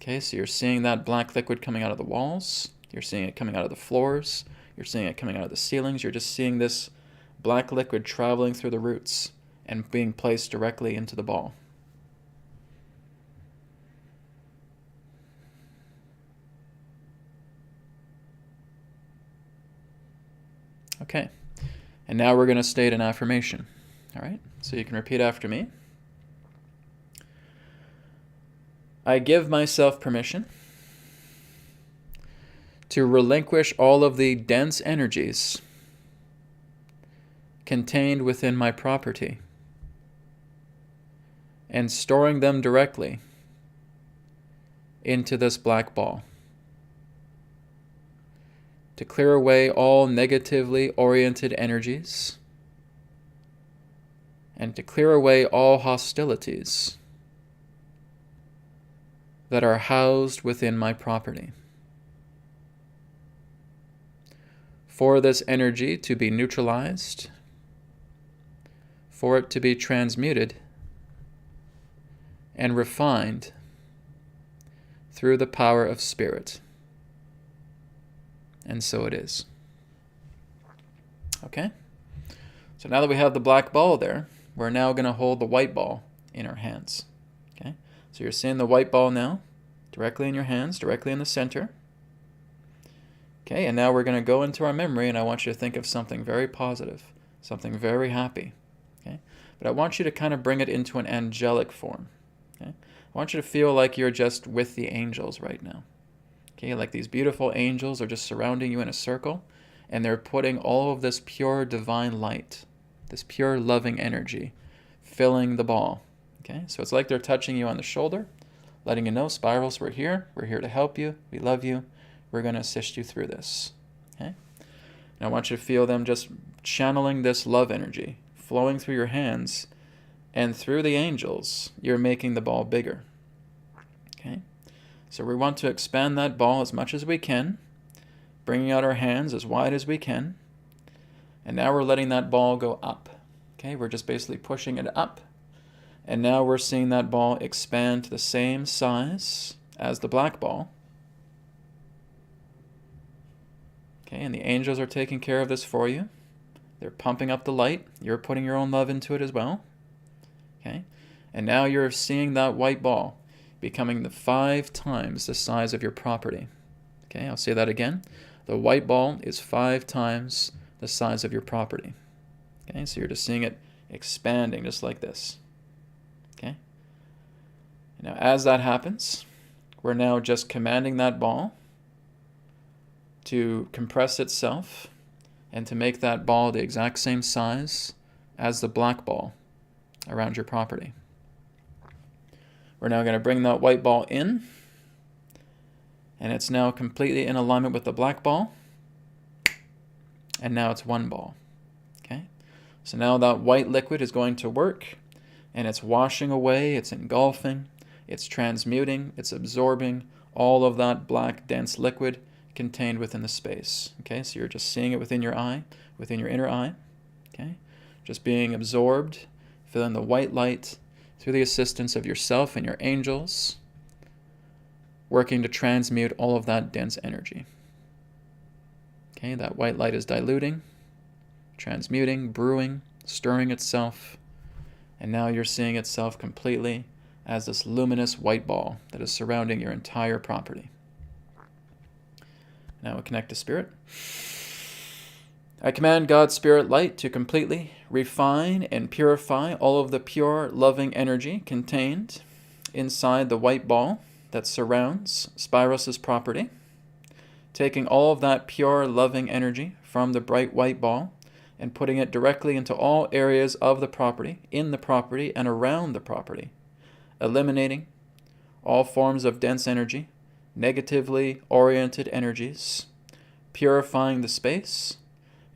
Speaker 1: Okay, so you're seeing that black liquid coming out of the walls, you're seeing it coming out of the floors, you're seeing it coming out of the ceilings, you're just seeing this black liquid traveling through the roots and being placed directly into the ball. Okay, and now we're going to state an affirmation. All right, so you can repeat after me. I give myself permission to relinquish all of the dense energies contained within my property and storing them directly into this black ball. To clear away all negatively oriented energies and to clear away all hostilities that are housed within my property. For this energy to be neutralized, for it to be transmuted and refined through the power of spirit. And so it is. Okay? So now that we have the black ball there, we're now going to hold the white ball in our hands. Okay? So you're seeing the white ball now, directly in your hands, directly in the center. Okay, and now we're going to go into our memory, and I want you to think of something very positive, something very happy. Okay? But I want you to kind of bring it into an angelic form. Okay? I want you to feel like you're just with the angels right now. Okay, like these beautiful angels are just surrounding you in a circle, and they're putting all of this pure divine light, this pure loving energy, filling the ball. Okay, so it's like they're touching you on the shoulder, letting you know, Spirals, we're here to help you, we love you, we're going to assist you through this. Okay, And I want you to feel them just channeling this love energy, flowing through your hands, and through the angels, you're making the ball bigger. Okay? So we want to expand that ball as much as we can, bringing out our hands as wide as we can. And now we're letting that ball go up. Okay? We're just basically pushing it up. And now we're seeing that ball expand to the same size as the black ball. Okay, and the angels are taking care of this for you. They're pumping up the light. You're putting your own love into it as well. Okay, and now you're seeing that white ball becoming 5 times the size of your property. Okay, I'll say that again. The white ball is 5 times the size of your property. Okay, so you're just seeing it expanding just like this. Okay. Now, as that happens, we're now just commanding that ball to compress itself and to make that ball the exact same size as the black ball around your property. We're now going to bring that white ball in, and it's now completely in alignment with the black ball, and now it's one ball. Okay? So now that white liquid is going to work, and it's washing away, it's engulfing, it's transmuting, it's absorbing all of that black dense liquid contained within the space. Okay, so you're just seeing it within your eye, within your inner eye. Okay, just being absorbed, feeling the white light through the assistance of yourself and your angels, working to transmute all of that dense energy. Okay, that white light is diluting, transmuting, brewing, stirring itself, and now you're seeing itself completely as this luminous white ball that is surrounding your entire property. Now we connect to Spirit. I command God's Spirit light to completely refine and purify all of the pure, loving energy contained inside the white ball that surrounds Spiros' property, taking all of that pure, loving energy from the bright white ball and putting it directly into all areas of the property, in the property, and around the property, eliminating all forms of dense energy, negatively oriented energies, purifying the space,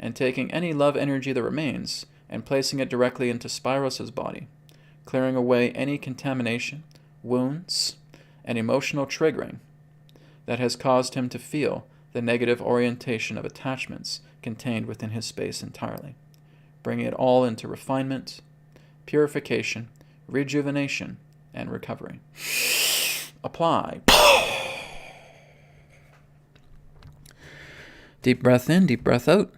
Speaker 1: and taking any love energy that remains and placing it directly into Spiros' body, clearing away any contamination, wounds, and emotional triggering that has caused him to feel the negative orientation of attachments contained within his space entirely, bringing it all into refinement, purification, rejuvenation, and recovery. Apply. Deep breath in, deep breath out.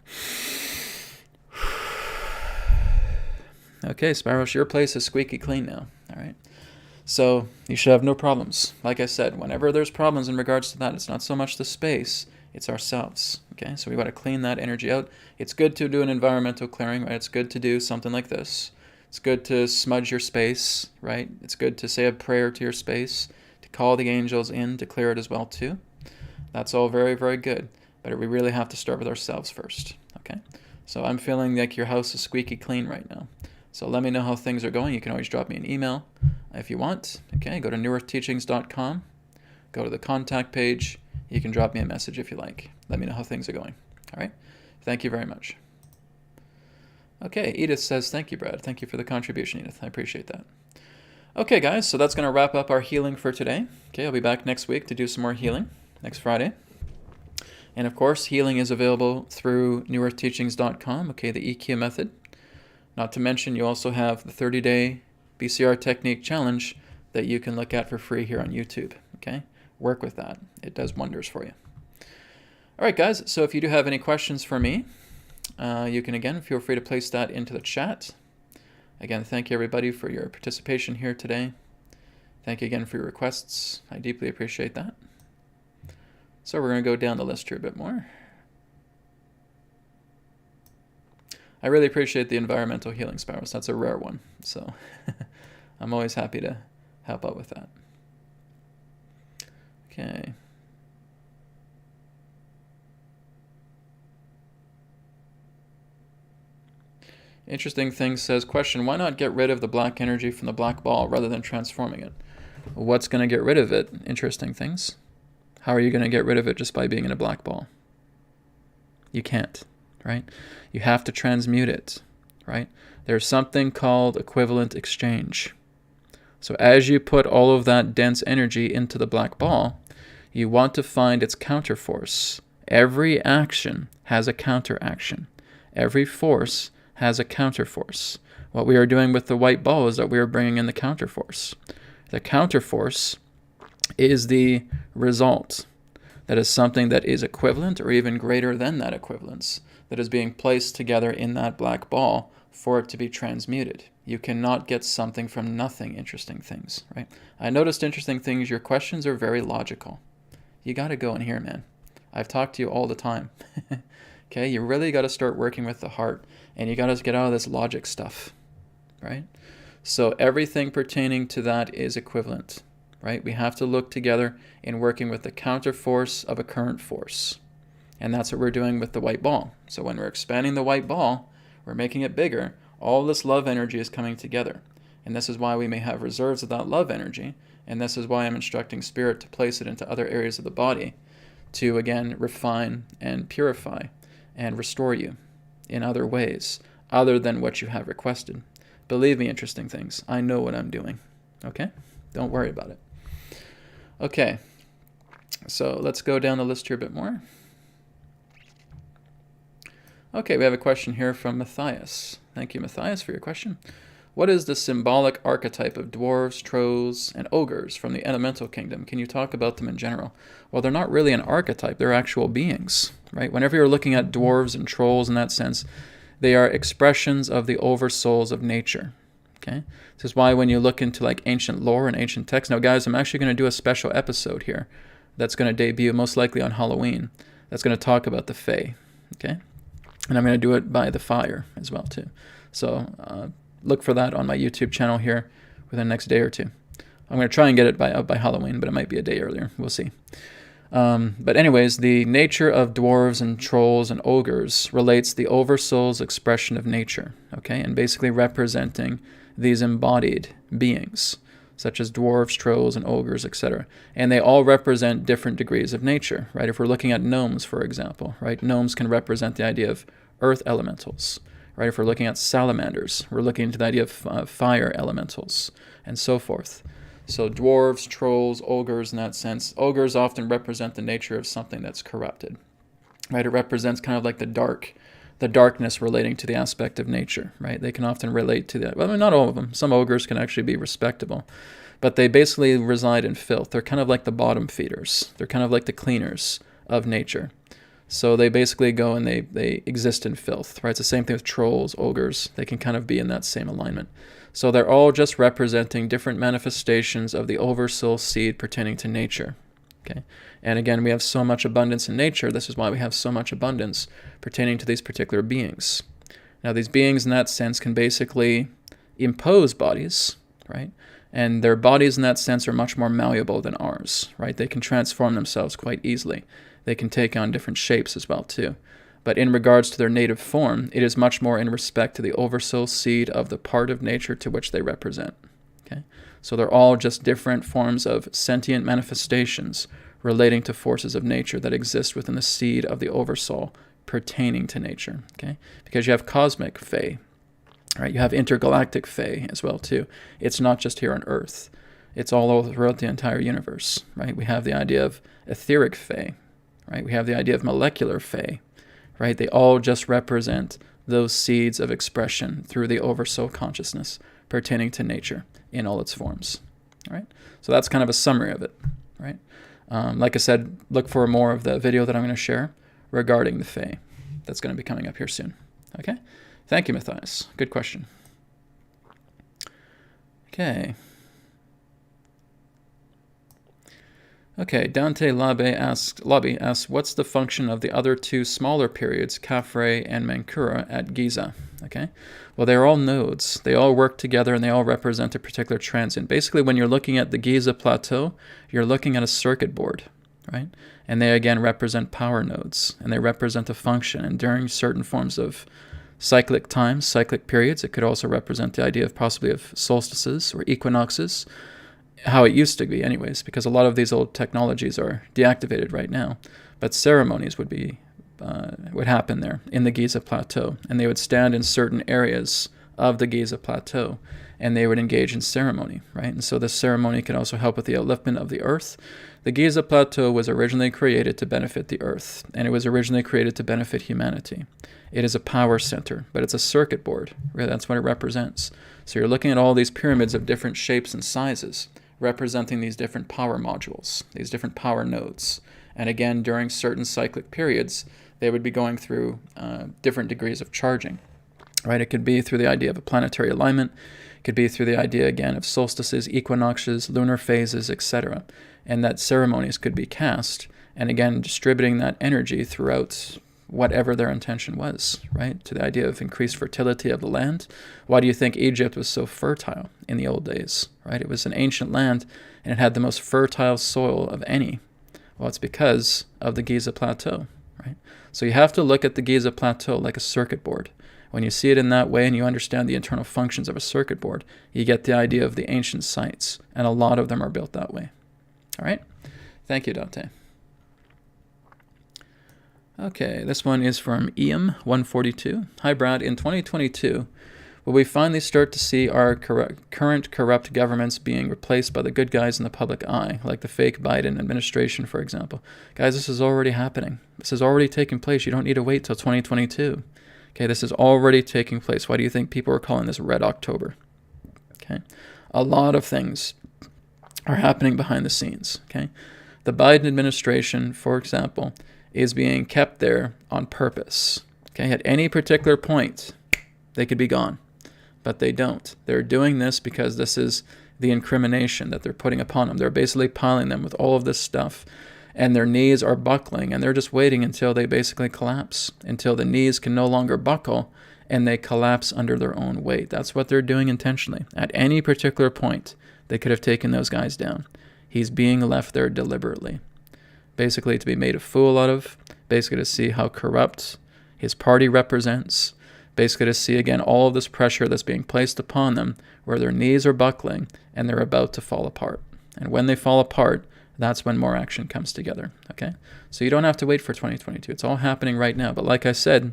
Speaker 1: Okay, Spiros, your place is squeaky clean now. All right. So you should have no problems. Like I said, whenever there's problems in regards to that, it's not so much the space, it's ourselves. Okay, so we got to clean that energy out. It's good to do an environmental clearing, right? It's good to do something like this. It's good to smudge your space, right? It's good to say a prayer to your space, to call the angels in to clear it as well too. That's all very, very good. But we really have to start with ourselves first, okay? So I'm feeling like your house is squeaky clean right now. So let me know how things are going. You can always drop me an email if you want. Okay, go to newearthteachings.com. Go to the contact page. You can drop me a message if you like. Let me know how things are going. All right? Thank you very much. Okay, Edith says, thank you, Brad. Thank you for the contribution, Edith. I appreciate that. Okay, guys, so that's going to wrap up our healing for today. Okay, I'll be back next week to do some more healing, next Friday. And of course, healing is available through newearthteachings.com, okay, the EQ method. Not to mention, you also have the 30-day BCR technique challenge that you can look at for free here on YouTube, okay? Work with that. It does wonders for you. All right, guys, so if you do have any questions for me, you can, again, feel free to place that into the chat. Again, thank you, everybody, for your participation here today. Thank you again for your requests. I deeply appreciate that. So we're going to go down the list here a bit more. I really appreciate the environmental healing, Spiros. That's a rare one. So I'm always happy to help out with that. Okay. Interesting thing says, question, why not get rid of the black energy from the black ball rather than transforming it? What's going to get rid of it? Interesting things. How are you going to get rid of it just by being in a black ball? You can't. right? You have to transmute it, right? There's something called equivalent exchange. So as you put all of that dense energy into the black ball, you want to find its counterforce. Every action has a counteraction. Every force has a counterforce. What we are doing with the white ball is that we are bringing in the counterforce. The counterforce is the result. That is something that is equivalent or even greater than that equivalence that is being placed together in that black ball for it to be transmuted. You cannot get something from nothing, interesting things, right? I noticed interesting things. Your questions are very logical. You got to go in here, man. I've talked to you all the time. Okay, you really got to start working with the heart, and you got to get out of this logic stuff, right? So everything pertaining to that is equivalent, right? We have to look together in working with the counterforce of a current force. And that's what we're doing with the white ball. So when we're expanding the white ball, we're making it bigger, all this love energy is coming together. And this is why we may have reserves of that love energy. And this is why I'm instructing Spirit to place it into other areas of the body to, again, refine and purify and restore you in other ways other than what you have requested. Believe me, interesting things. I know what I'm doing. Okay? Don't worry about it. Okay. So let's go down the list here a bit more. Okay, we have a question here from Matthias. Thank you, Matthias, for your question. What is the symbolic archetype of dwarves, trolls, and ogres from the elemental kingdom? Can you talk about them in general? Well, they're not really an archetype. They're actual beings, right? Whenever you're looking at dwarves and trolls in that sense, they are expressions of the oversouls of nature, okay? This is why when you look into like ancient lore and ancient texts, now guys, I'm actually going to do a special episode here that's going to debut most likely on Halloween. That's going to talk about the Fae, okay? And I'm going to do it by the fire as well too. So look for that on my YouTube channel here within the next day or two. I'm going to try and get it by Halloween, but it might be a day earlier. We'll see. But anyways, the nature of dwarves and trolls and ogres relates the oversoul's expression of nature, okay, and basically representing these embodied beings, such as dwarves, trolls, and ogres, etc. And they all represent different degrees of nature, right? If we're looking at gnomes, for example, right, gnomes can represent the idea of earth elementals, right? If we're looking at salamanders, we're looking into the idea of fire elementals, and so forth. So dwarves, trolls, ogres in that sense. Ogres often represent the nature of something that's corrupted, right? It represents kind of like the darkness relating to the aspect of nature, right? They can often relate to that. Well, I mean, not all of them. Some ogres can actually be respectable, but they basically reside in filth. They're kind of like the bottom feeders. They're kind of like the cleaners of nature. So they basically go and they exist in filth, right? It's the same thing with trolls, ogres. They can kind of be in that same alignment. So they're all just representing different manifestations of the oversoul seed pertaining to nature, okay? And again, we have so much abundance in nature. This is why we have so much abundance pertaining to these particular beings. Now, these beings in that sense can basically impose bodies, right? And their bodies in that sense are much more malleable than ours, right? They can transform themselves quite easily. They can take on different shapes as well, too. But in regards to their native form, it is much more in respect to the oversoul seed of the part of nature to which they represent, okay? So they're all just different forms of sentient manifestations relating to forces of nature that exist within the seed of the oversoul pertaining to nature, okay? Because you have cosmic Fae, right? You have intergalactic Fae as well, too. It's not just here on Earth. It's all over throughout the entire universe, right? We have the idea of etheric Fae, right? We have the idea of molecular Fae, right? They all just represent those seeds of expression through the oversoul consciousness pertaining to nature in all its forms, all right? So that's kind of a summary of it, right? Like I said, look for more of the video that I'm going to share regarding the Fae. That's going to be coming up here soon, okay? Thank you, Matthias. Good question. Okay. Okay, Dante Labe asks, what's the function of the other two smaller periods, Khafre and Menkura, at Giza? Okay, well, they're all nodes. They all work together and they all represent a particular transient. Basically, when you're looking at the Giza Plateau, you're looking at a circuit board, right? And they, again, represent power nodes, and they represent a function. And during certain forms of cyclic times, cyclic periods, it could also represent the idea of possibly of solstices or equinoxes, how it used to be anyways, because a lot of these old technologies are deactivated right now. But ceremonies would be would happen there in the Giza Plateau, and they would stand in certain areas of the Giza Plateau, and they would engage in ceremony, right? And so this ceremony can also help with the upliftment of the earth. The Giza Plateau was originally created to benefit the earth, and it was originally created to benefit humanity. It is a power center, but it's a circuit board. Really, that's what it represents. So you're looking at all these pyramids of different shapes and sizes, representing these different power modules, these different power nodes. And again, during certain cyclic periods, they would be going through different degrees of charging, right? It could be through the idea of a planetary alignment. It could be through the idea, again, of solstices, equinoxes, lunar phases, etc. And that ceremonies could be cast, and again, distributing that energy throughout whatever their intention was, right? To the idea of increased fertility of the land. Why do you think Egypt was so fertile in the old days, right? It was an ancient land, and it had the most fertile soil of any. Well, it's because of the Giza Plateau, right? So you have to look at the Giza Plateau like a circuit board. When you see it in that way and you understand the internal functions of a circuit board, you get the idea of the ancient sites, and a lot of them are built that way. All right? Thank you, Dante. Okay, this one is from EM142. Hi, Brad. In 2022, will we finally start to see our current corrupt governments being replaced by the good guys in the public eye, like the fake Biden administration, for example? Guys, this is already happening. This is already taking place. You don't need to wait till 2022. Okay, this is already taking place. Why do you think people are calling this Red October? Okay, a lot of things are happening behind the scenes. Okay, the Biden administration, for example, is being kept there on purpose. Okay, at any particular point, they could be gone, but they don't. They're doing this because this is the incrimination that they're putting upon them. They're basically piling them with all of this stuff, and their knees are buckling, and they're just waiting until they basically collapse, until the knees can no longer buckle, and they collapse under their own weight. That's what they're doing intentionally. At any particular point, they could have taken those guys down. He's being left there deliberately, basically to be made a fool out of, basically to see how corrupt his party represents, basically to see again all of this pressure that's being placed upon them, where their knees are buckling and they're about to fall apart. And when they fall apart, that's when more action comes together, okay? So you don't have to wait for 2022. It's all happening right now. But like I said,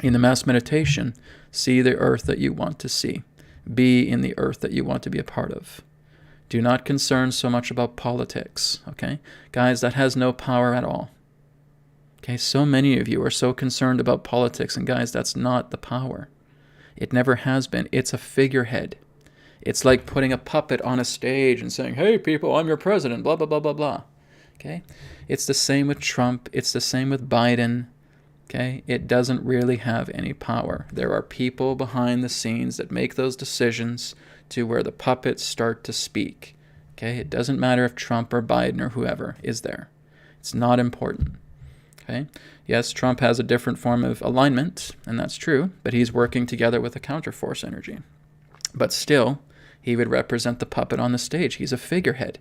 Speaker 1: in the mass meditation, see the earth that you want to see. Be in the earth that you want to be a part of. Do not concern so much about politics, okay? Guys, that has no power at all. Okay, so many of you are so concerned about politics, and guys, that's not the power. It never has been. It's a figurehead. It's like putting a puppet on a stage and saying, hey, people, I'm your president, blah, blah, blah, blah, blah. Okay? It's the same with Trump. It's the same with Biden. Okay? It doesn't really have any power. There are people behind the scenes that make those decisions to where the puppets start to speak. Okay? It doesn't matter if Trump or Biden or whoever is there. It's not important. Okay? Yes, Trump has a different form of alignment, and that's true, but he's working together with a counterforce energy. But still, he would represent the puppet on the stage. He's a figurehead.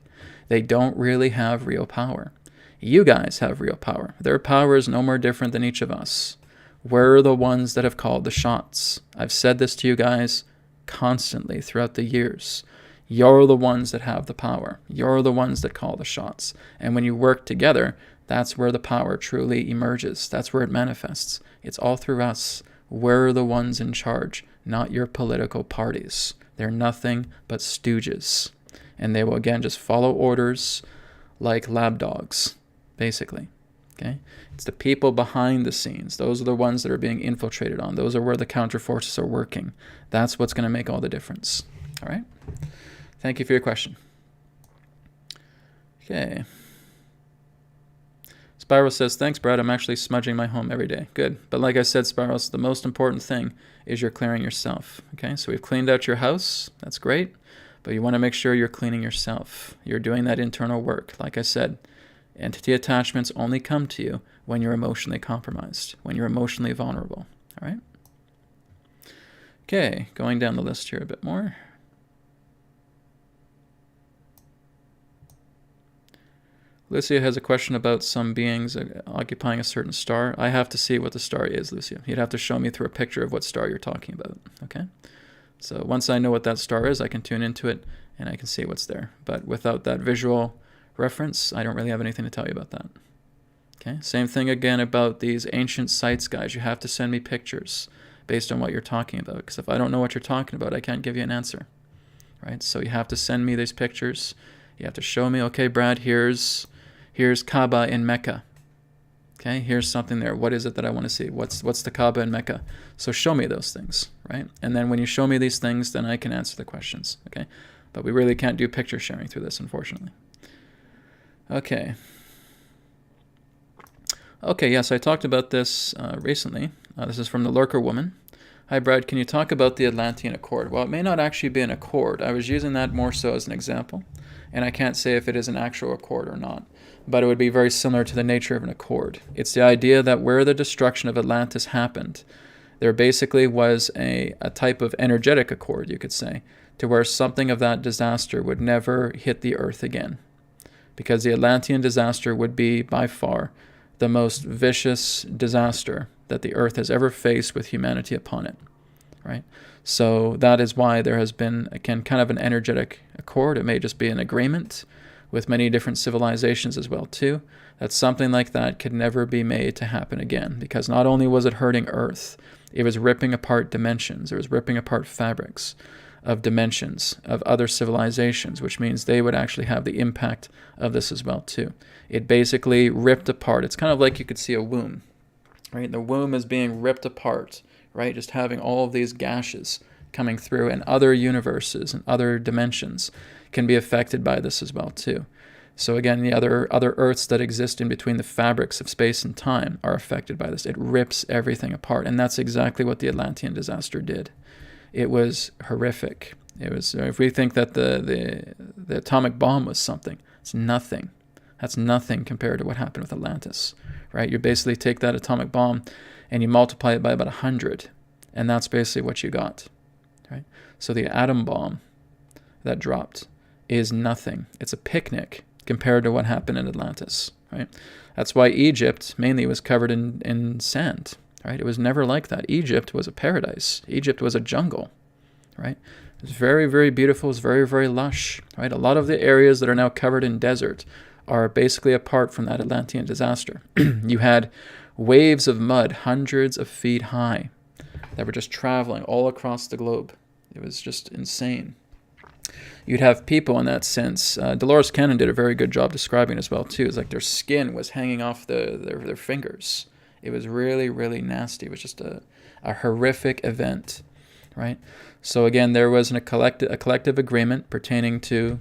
Speaker 1: They don't really have real power. You guys have real power. Their power is no more different than each of us. We're the ones that have called the shots. I've said this to you guys constantly throughout the years. You're the ones that have the power. You're the ones that call the shots. And when you work together, that's where the power truly emerges. That's where it manifests. It's all through us. We're the ones in charge, not your political parties. They're nothing but stooges. And they will, again, just follow orders like lab dogs, basically. Okay? It's the people behind the scenes. Those are the ones that are being infiltrated on. Those are where the counterforces are working. That's what's going to make all the difference. All right? Thank you for your question. Okay. Spiral says, thanks, Brad. I'm actually smudging my home every day. Good. But like I said, Spiral, the most important thing is you're clearing yourself. Okay? So we've cleaned out your house. That's great. But you want to make sure you're cleaning yourself. You're doing that internal work. Like I said, entity attachments only come to you when you're emotionally compromised, when you're emotionally vulnerable. All right? Okay, going down the list here a bit more. Lucia has a question about some beings occupying a certain star. I have to see what the star is, Lucia. You'd have to show me through a picture of what star you're talking about, okay? So once I know what that star is, I can tune into it and I can see what's there. But without that visual reference, I don't really have anything to tell you about that. Okay, same thing again about these ancient sites, guys. You have to send me pictures based on what you're talking about, because if I don't know what you're talking about, I can't give you an answer, right? So you have to send me these pictures. You have to show me, okay, Brad, here's Kaaba in Mecca. Okay, here's something there. What is it that I want to see? What's the Kaaba in Mecca? So show me those things, right? And then when you show me these things, then I can answer the questions, okay? But we really can't do picture sharing through this, unfortunately. Okay. Okay, yes, I talked about this recently. This is from the Lurker Woman. Hi, Brad, can you talk about the Atlantean Accord? Well, it may not actually be an accord. I was using that more so as an example, and I can't say if it is an actual accord or not, but it would be very similar to the nature of an accord. It's the idea that where the destruction of Atlantis happened, there basically was a type of energetic accord, you could say, to where something of that disaster would never hit the Earth again, because the Atlantean disaster would be, by far, the most vicious disaster that the Earth has ever faced with humanity upon it, right? So that is why there has been, again, kind of an energetic accord. It may just be an agreement with many different civilizations as well, too, that something like that could never be made to happen again, because not only was it hurting Earth, it was ripping apart dimensions. It was ripping apart fabrics of dimensions of other civilizations, which means they would actually have the impact of this as well too. It basically ripped apart. It's kind of like you could see a womb, right? The womb is being ripped apart, right? Just having all of these gashes coming through, and other universes and other dimensions can be affected by this as well too. So again, the other Earths that exist in between the fabrics of space and time are affected by this. It rips everything apart, and that's exactly what the Atlantean disaster did. It was horrific. It was, if we think that the atomic bomb was something, it's nothing. That's nothing compared to what happened with Atlantis, right? You basically take that atomic bomb and you multiply it by about 100, and that's basically what you got, right? So the atom bomb that dropped is nothing. It's a picnic compared to what happened in Atlantis, right? That's why Egypt mainly was covered in sand, right? It was never like that. Egypt was a paradise. Egypt was a jungle, right? It was very, very beautiful. It was very, very lush, right? A lot of the areas that are now covered in desert are basically apart from that Atlantean disaster. You had waves of mud hundreds of feet high that were just traveling all across the globe. It was just insane. You'd have people in that sense. Dolores Cannon did a very good job describing it as well too. It's like their skin was hanging off their fingers. It was really, really nasty. It was just a horrific event, right? So again, there was a collective agreement pertaining to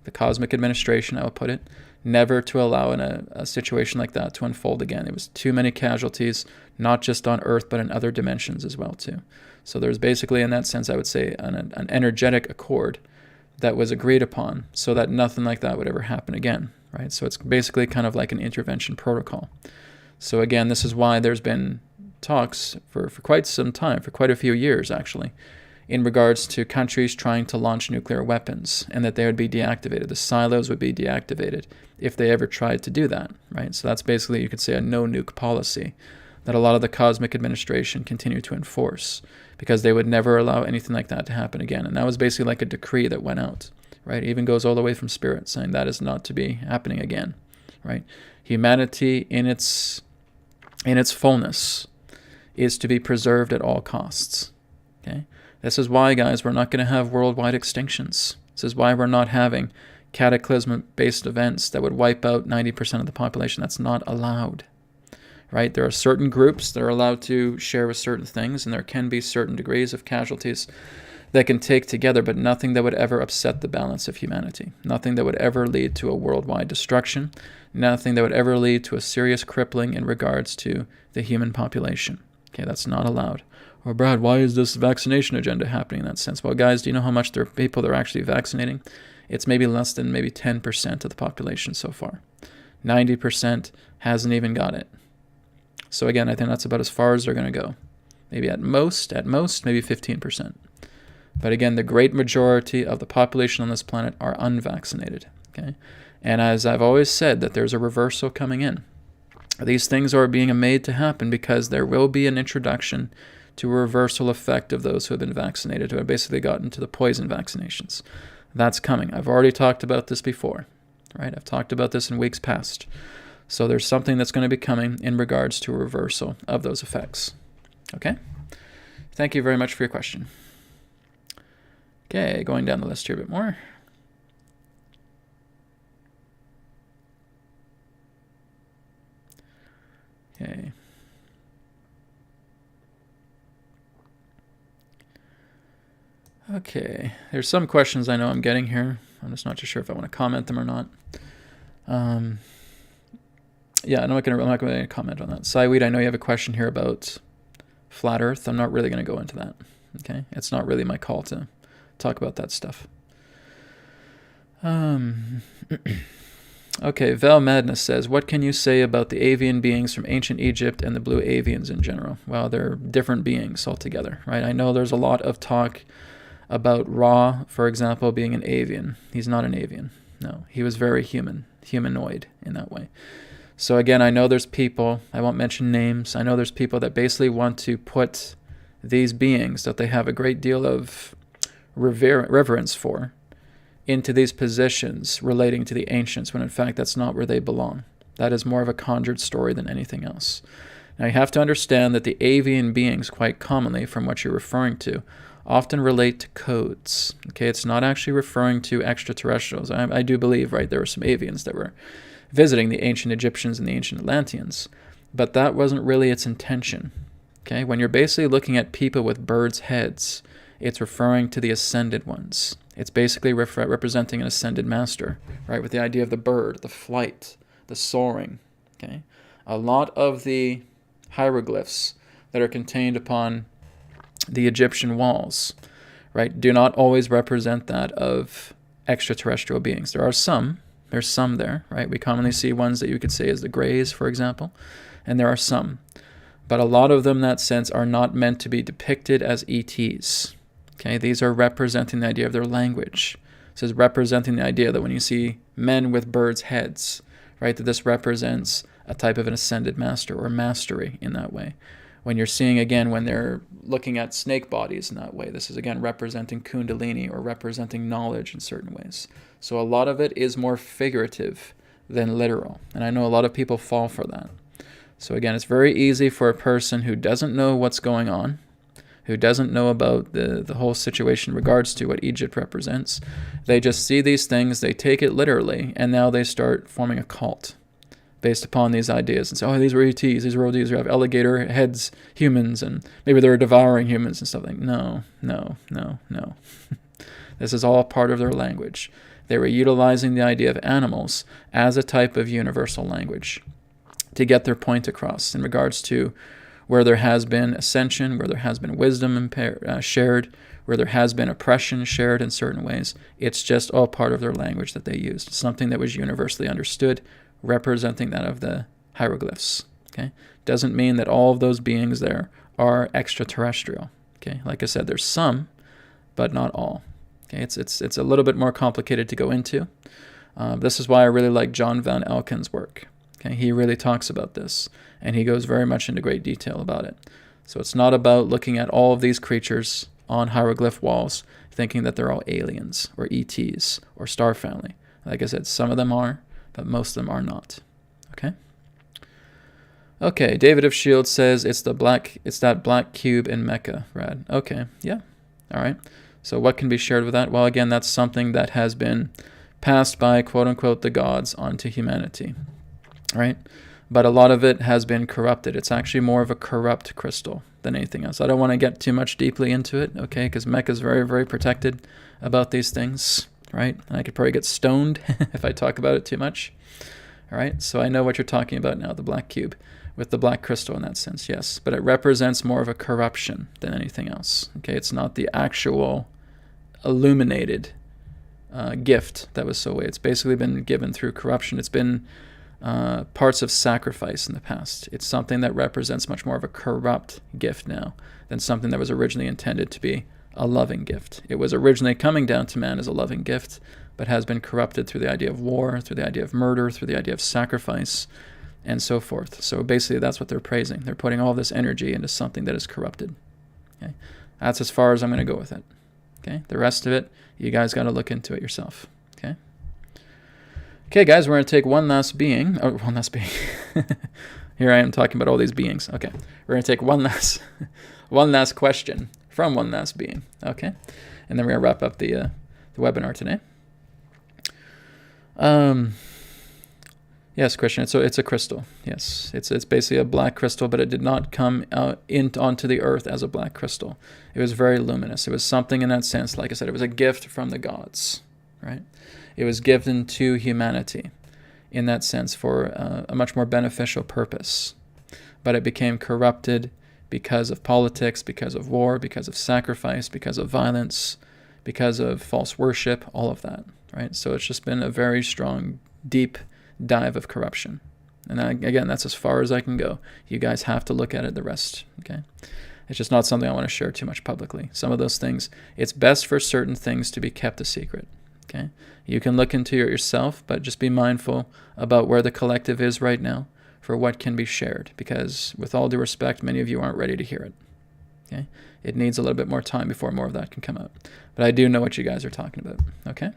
Speaker 1: the cosmic administration, I will put it, never to allow a situation like that to unfold again. It was too many casualties, not just on Earth, but in other dimensions as well too. So there's basically, in that sense, I would say, an energetic accord that was agreed upon so that nothing like that would ever happen again, right? So it's basically kind of like an intervention protocol. So again, this is why there's been talks for quite some time, for quite a few years actually, in regards to countries trying to launch nuclear weapons, and that they would be deactivated. The silos would be deactivated if they ever tried to do that, right? So that's basically, you could say, a no-nuke policy that a lot of the cosmic administration continued to enforce, because they would never allow anything like that to happen again. And that was basically like a decree that went out, right? It even goes all the way from Spirit, saying that is not to be happening again, right? Humanity in its fullness is to be preserved at all costs, okay? This is why, guys, we're not going to have worldwide extinctions. This is why we're not having cataclysmic-based events that would wipe out 90% of the population. That's not allowed, right? There are certain groups that are allowed to share with certain things, and there can be certain degrees of casualties that can take together, but nothing that would ever upset the balance of humanity. Nothing that would ever lead to a worldwide destruction. Nothing that would ever lead to a serious crippling in regards to the human population. Okay, that's not allowed. Or, Brad, why is this vaccination agenda happening in that sense? Well, guys, do you know how much people they're actually vaccinating? It's maybe less than maybe 10% of the population so far. 90% hasn't even got it. So again, I think that's about as far as they're going to go. Maybe at most, maybe 15%. But again, the great majority of the population on this planet are unvaccinated. Okay, and as I've always said, that there's a reversal coming in. These things are being made to happen because there will be an introduction to a reversal effect of those who have been vaccinated, who have basically gotten to the poison vaccinations. That's coming. I've already talked about this before, right? I've talked about this in weeks past. So there's something that's going to be coming in regards to a reversal of those effects. Okay? Thank you very much for your question. Okay, going down the list here a bit more. Okay. Okay, there's some questions I know I'm getting here. I'm just not too sure if I want to comment them or not. Yeah, I'm not going to comment on that. Cyweed, I know you have a question here about flat Earth. I'm not really going to go into that. Okay, it's not really my call to talk about that stuff. Okay, Val Madness says, what can you say about the avian beings from ancient Egypt and the blue avians in general? Well, they're different beings altogether, right? I know there's a lot of talk about Ra, for example, being an avian. He's not an avian. No, he was very humanoid in that way. So again, I know there's people, I won't mention names, I know there's people that basically want to put these beings that they have a great deal of reverence for into these positions relating to the ancients, when in fact that's not where they belong. That is more of a conjured story than anything else. Now you have to understand that the avian beings, quite commonly, from what you're referring to, often relate to codes. Okay, it's not actually referring to extraterrestrials. I do believe, right, there were some avians that were visiting the ancient Egyptians and the ancient Atlanteans, but that wasn't really its intention. Okay, when you're basically looking at people with birds' heads, it's referring to the ascended ones. It's basically representing an ascended master, right, with the idea of the bird, the flight, the soaring. Okay, a lot of the hieroglyphs that are contained upon the Egyptian walls, right, do not always represent that of extraterrestrial beings. There's some there, right? We commonly see ones that you could say as the Greys, for example, and there are some. But a lot of them, in that sense, are not meant to be depicted as ETs. Okay, these are representing the idea of their language. This is representing the idea that when you see men with birds' heads, right, that this represents a type of an ascended master or mastery in that way. When you're seeing, again, when they're looking at snake bodies in that way, this is, again, representing Kundalini or representing knowledge in certain ways. So a lot of it is more figurative than literal. And I know a lot of people fall for that. So again, it's very easy for a person who doesn't know what's going on, who doesn't know about the whole situation in regards to what Egypt represents. They just see these things, they take it literally, and now they start forming a cult based upon these ideas and say, oh, these were ETs, these were ODs, who have alligator heads humans, and maybe they're devouring humans and stuff like that. No. This is all part of their language. They were utilizing the idea of animals as a type of universal language to get their point across in regards to where there has been ascension, where there has been wisdom shared, where there has been oppression shared in certain ways. It's just all part of their language that they used. Something that was universally understood, representing that of the hieroglyphs. Okay, doesn't mean that all of those beings there are extraterrestrial. Okay, like I said, there's some, but not all. Okay, it's a little bit more complicated to go into. This is why I really like John Van Elken's work. Okay, he really talks about this, and he goes very much into great detail about it. So it's not about looking at all of these creatures on hieroglyph walls, thinking that they're all aliens or ETs or star family. Like I said, some of them are, but most of them are not. Okay. Okay. David of Shield says it's that black cube in Mecca. Rad. Okay. Yeah. All right. So what can be shared with that? Well, again, that's something that has been passed by quote unquote the gods onto humanity. Right? But a lot of it has been corrupted. It's actually more of a corrupt crystal than anything else. I don't want to get too much deeply into it, okay? Because Mecca is very, very protected about these things, right? And I could probably get stoned if I talk about it too much, all right? So I know what you're talking about now, the black cube, with the black crystal in that sense, yes. But it represents more of a corruption than anything else, okay? It's not the actual illuminated gift that was so way. It's basically been given through corruption. It's been parts of sacrifice in the past. It's something that represents much more of a corrupt gift now than something that was originally intended to be a loving gift. It was originally coming down to man as a loving gift, but has been corrupted through the idea of war, through the idea of murder, through the idea of sacrifice, and so forth. So basically that's what they're praising. They're putting all this energy into something that is corrupted. Okay? That's as far as I'm going to go with it. Okay? The rest of it, you guys got to look into it yourself. Okay? Okay, guys, we're going to take one last being. Oh, one last being. Here I am talking about all these beings. Okay, we're going to take one last question from one last being. Okay, and then we're going to wrap up the webinar today. Yes, Christian. It's a crystal. Yes, it's basically a black crystal, but it did not come onto the earth as a black crystal. It was very luminous. It was something in that sense. Like I said, it was a gift from the gods, right? It was given to humanity, in that sense, for a much more beneficial purpose. But it became corrupted because of politics, because of war, because of sacrifice, because of violence, because of false worship, all of that, right? So it's just been a very strong, deep dive of corruption. And again, that's as far as I can go. You guys have to look at it the rest, okay? It's just not something I want to share too much publicly. Some of those things, it's best for certain things to be kept a secret, okay? You can look into it yourself, but just be mindful about where the collective is right now for what can be shared, because with all due respect, many of you aren't ready to hear it, okay? It needs a little bit more time before more of that can come out. But I do know what you guys are talking about, okay?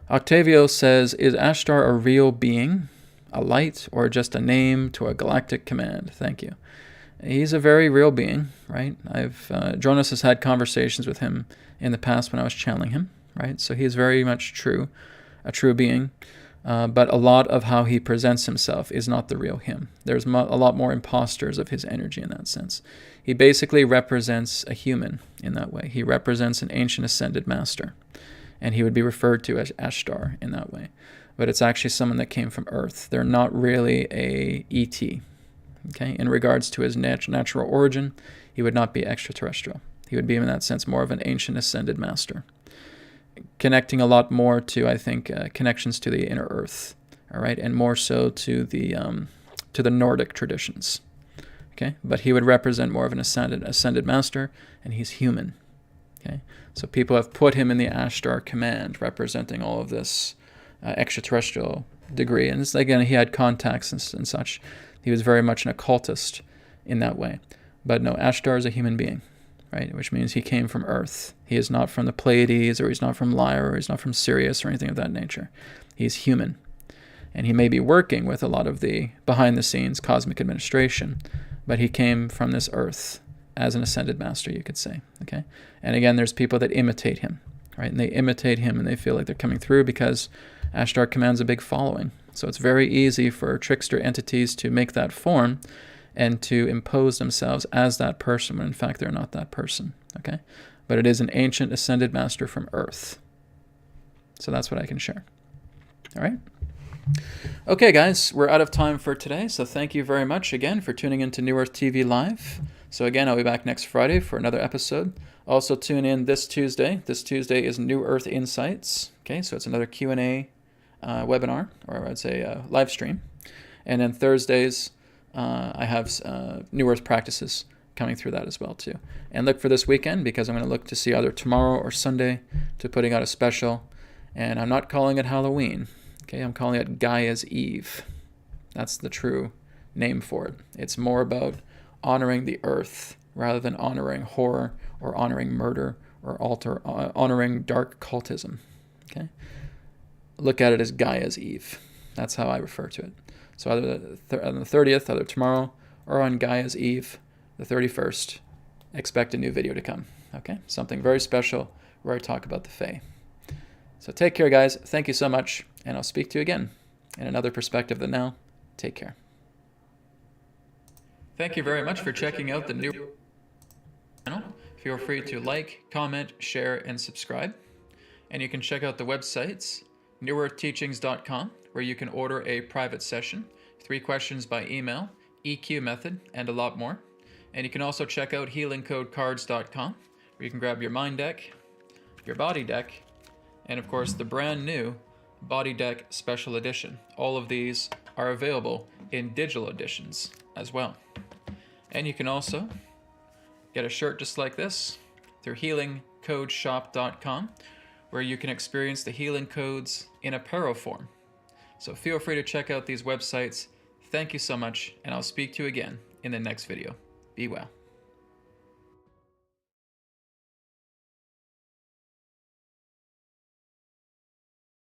Speaker 1: Octavio says, is Ashtar a real being, a light, or just a name to a galactic command? Thank you. He's a very real being, right? Jonas has had conversations with him in the past when I was channeling him, right? So he's very much a true being. But a lot of how he presents himself is not the real him. There's a lot more imposters of his energy in that sense. He basically represents a human in that way. He represents an ancient ascended master. And he would be referred to as Ashtar in that way. But it's actually someone that came from Earth. They're not really a ET. Okay? In regards to his natural origin, he would not be extraterrestrial. He would be, in that sense, more of an ancient ascended master. Connecting a lot more to, I think, connections to the inner Earth. All right? And more so to the Nordic traditions. Okay? But he would represent more of an ascended master, and he's human. Okay? So people have put him in the Ashtar command, representing all of this extraterrestrial degree. And again, he had contacts and such. He was very much an occultist in that way. But no, Ashtar is a human being, right? Which means he came from Earth. He is not from the Pleiades, or he's not from Lyra, or he's not from Sirius, or anything of that nature. He's human. And he may be working with a lot of the behind-the-scenes cosmic administration, but he came from this Earth as an ascended master, you could say, okay? And again, there's people that imitate him, right? And they imitate him and they feel like they're coming through because Ashtar commands a big following. So it's very easy for trickster entities to make that form and to impose themselves as that person when in fact they're not that person, okay? But it is an ancient ascended master from Earth. So that's what I can share. All right? Okay, guys, we're out of time for today. So thank you very much again for tuning into New Earth TV Live. So again, I'll be back next Friday for another episode. Also tune in this Tuesday. This Tuesday is New Earth Insights. Okay, so it's another Q&A webinar, or I'd say live stream. And then Thursdays, I have New Earth Practices coming through that as well too. And look for this weekend, because I'm going to look to see either tomorrow or Sunday to putting out a special. And I'm not calling it Halloween. Okay, I'm calling it Gaia's Eve. That's the true name for it. It's more about honoring the earth rather than honoring horror or honoring murder or honoring dark cultism. Okay? Look at it as Gaia's Eve. That's how I refer to it. So either on the 30th, either tomorrow, or on Gaia's Eve, the 31st, expect a new video to come. Okay? Something very special where I talk about the Fae. So take care, guys. Thank you so much, and I'll speak to you again in another perspective than now. Take care. Thank you very much for checking out the new channel. Feel free to like, comment, share, and subscribe. And you can check out the websites, newearthteachings.com, where you can order a private session, 3 questions by email, EQ method, and a lot more. And you can also check out healingcodecards.com, where you can grab your mind deck, your body deck, and of course the brand new Body Deck Special Edition. All of these are available in digital editions as well. And you can also get a shirt just like this through healingcodeshop.com, where you can experience the healing codes in apparel form. So feel free to check out these websites. Thank you so much, and I'll speak to you again in the next video. Be well.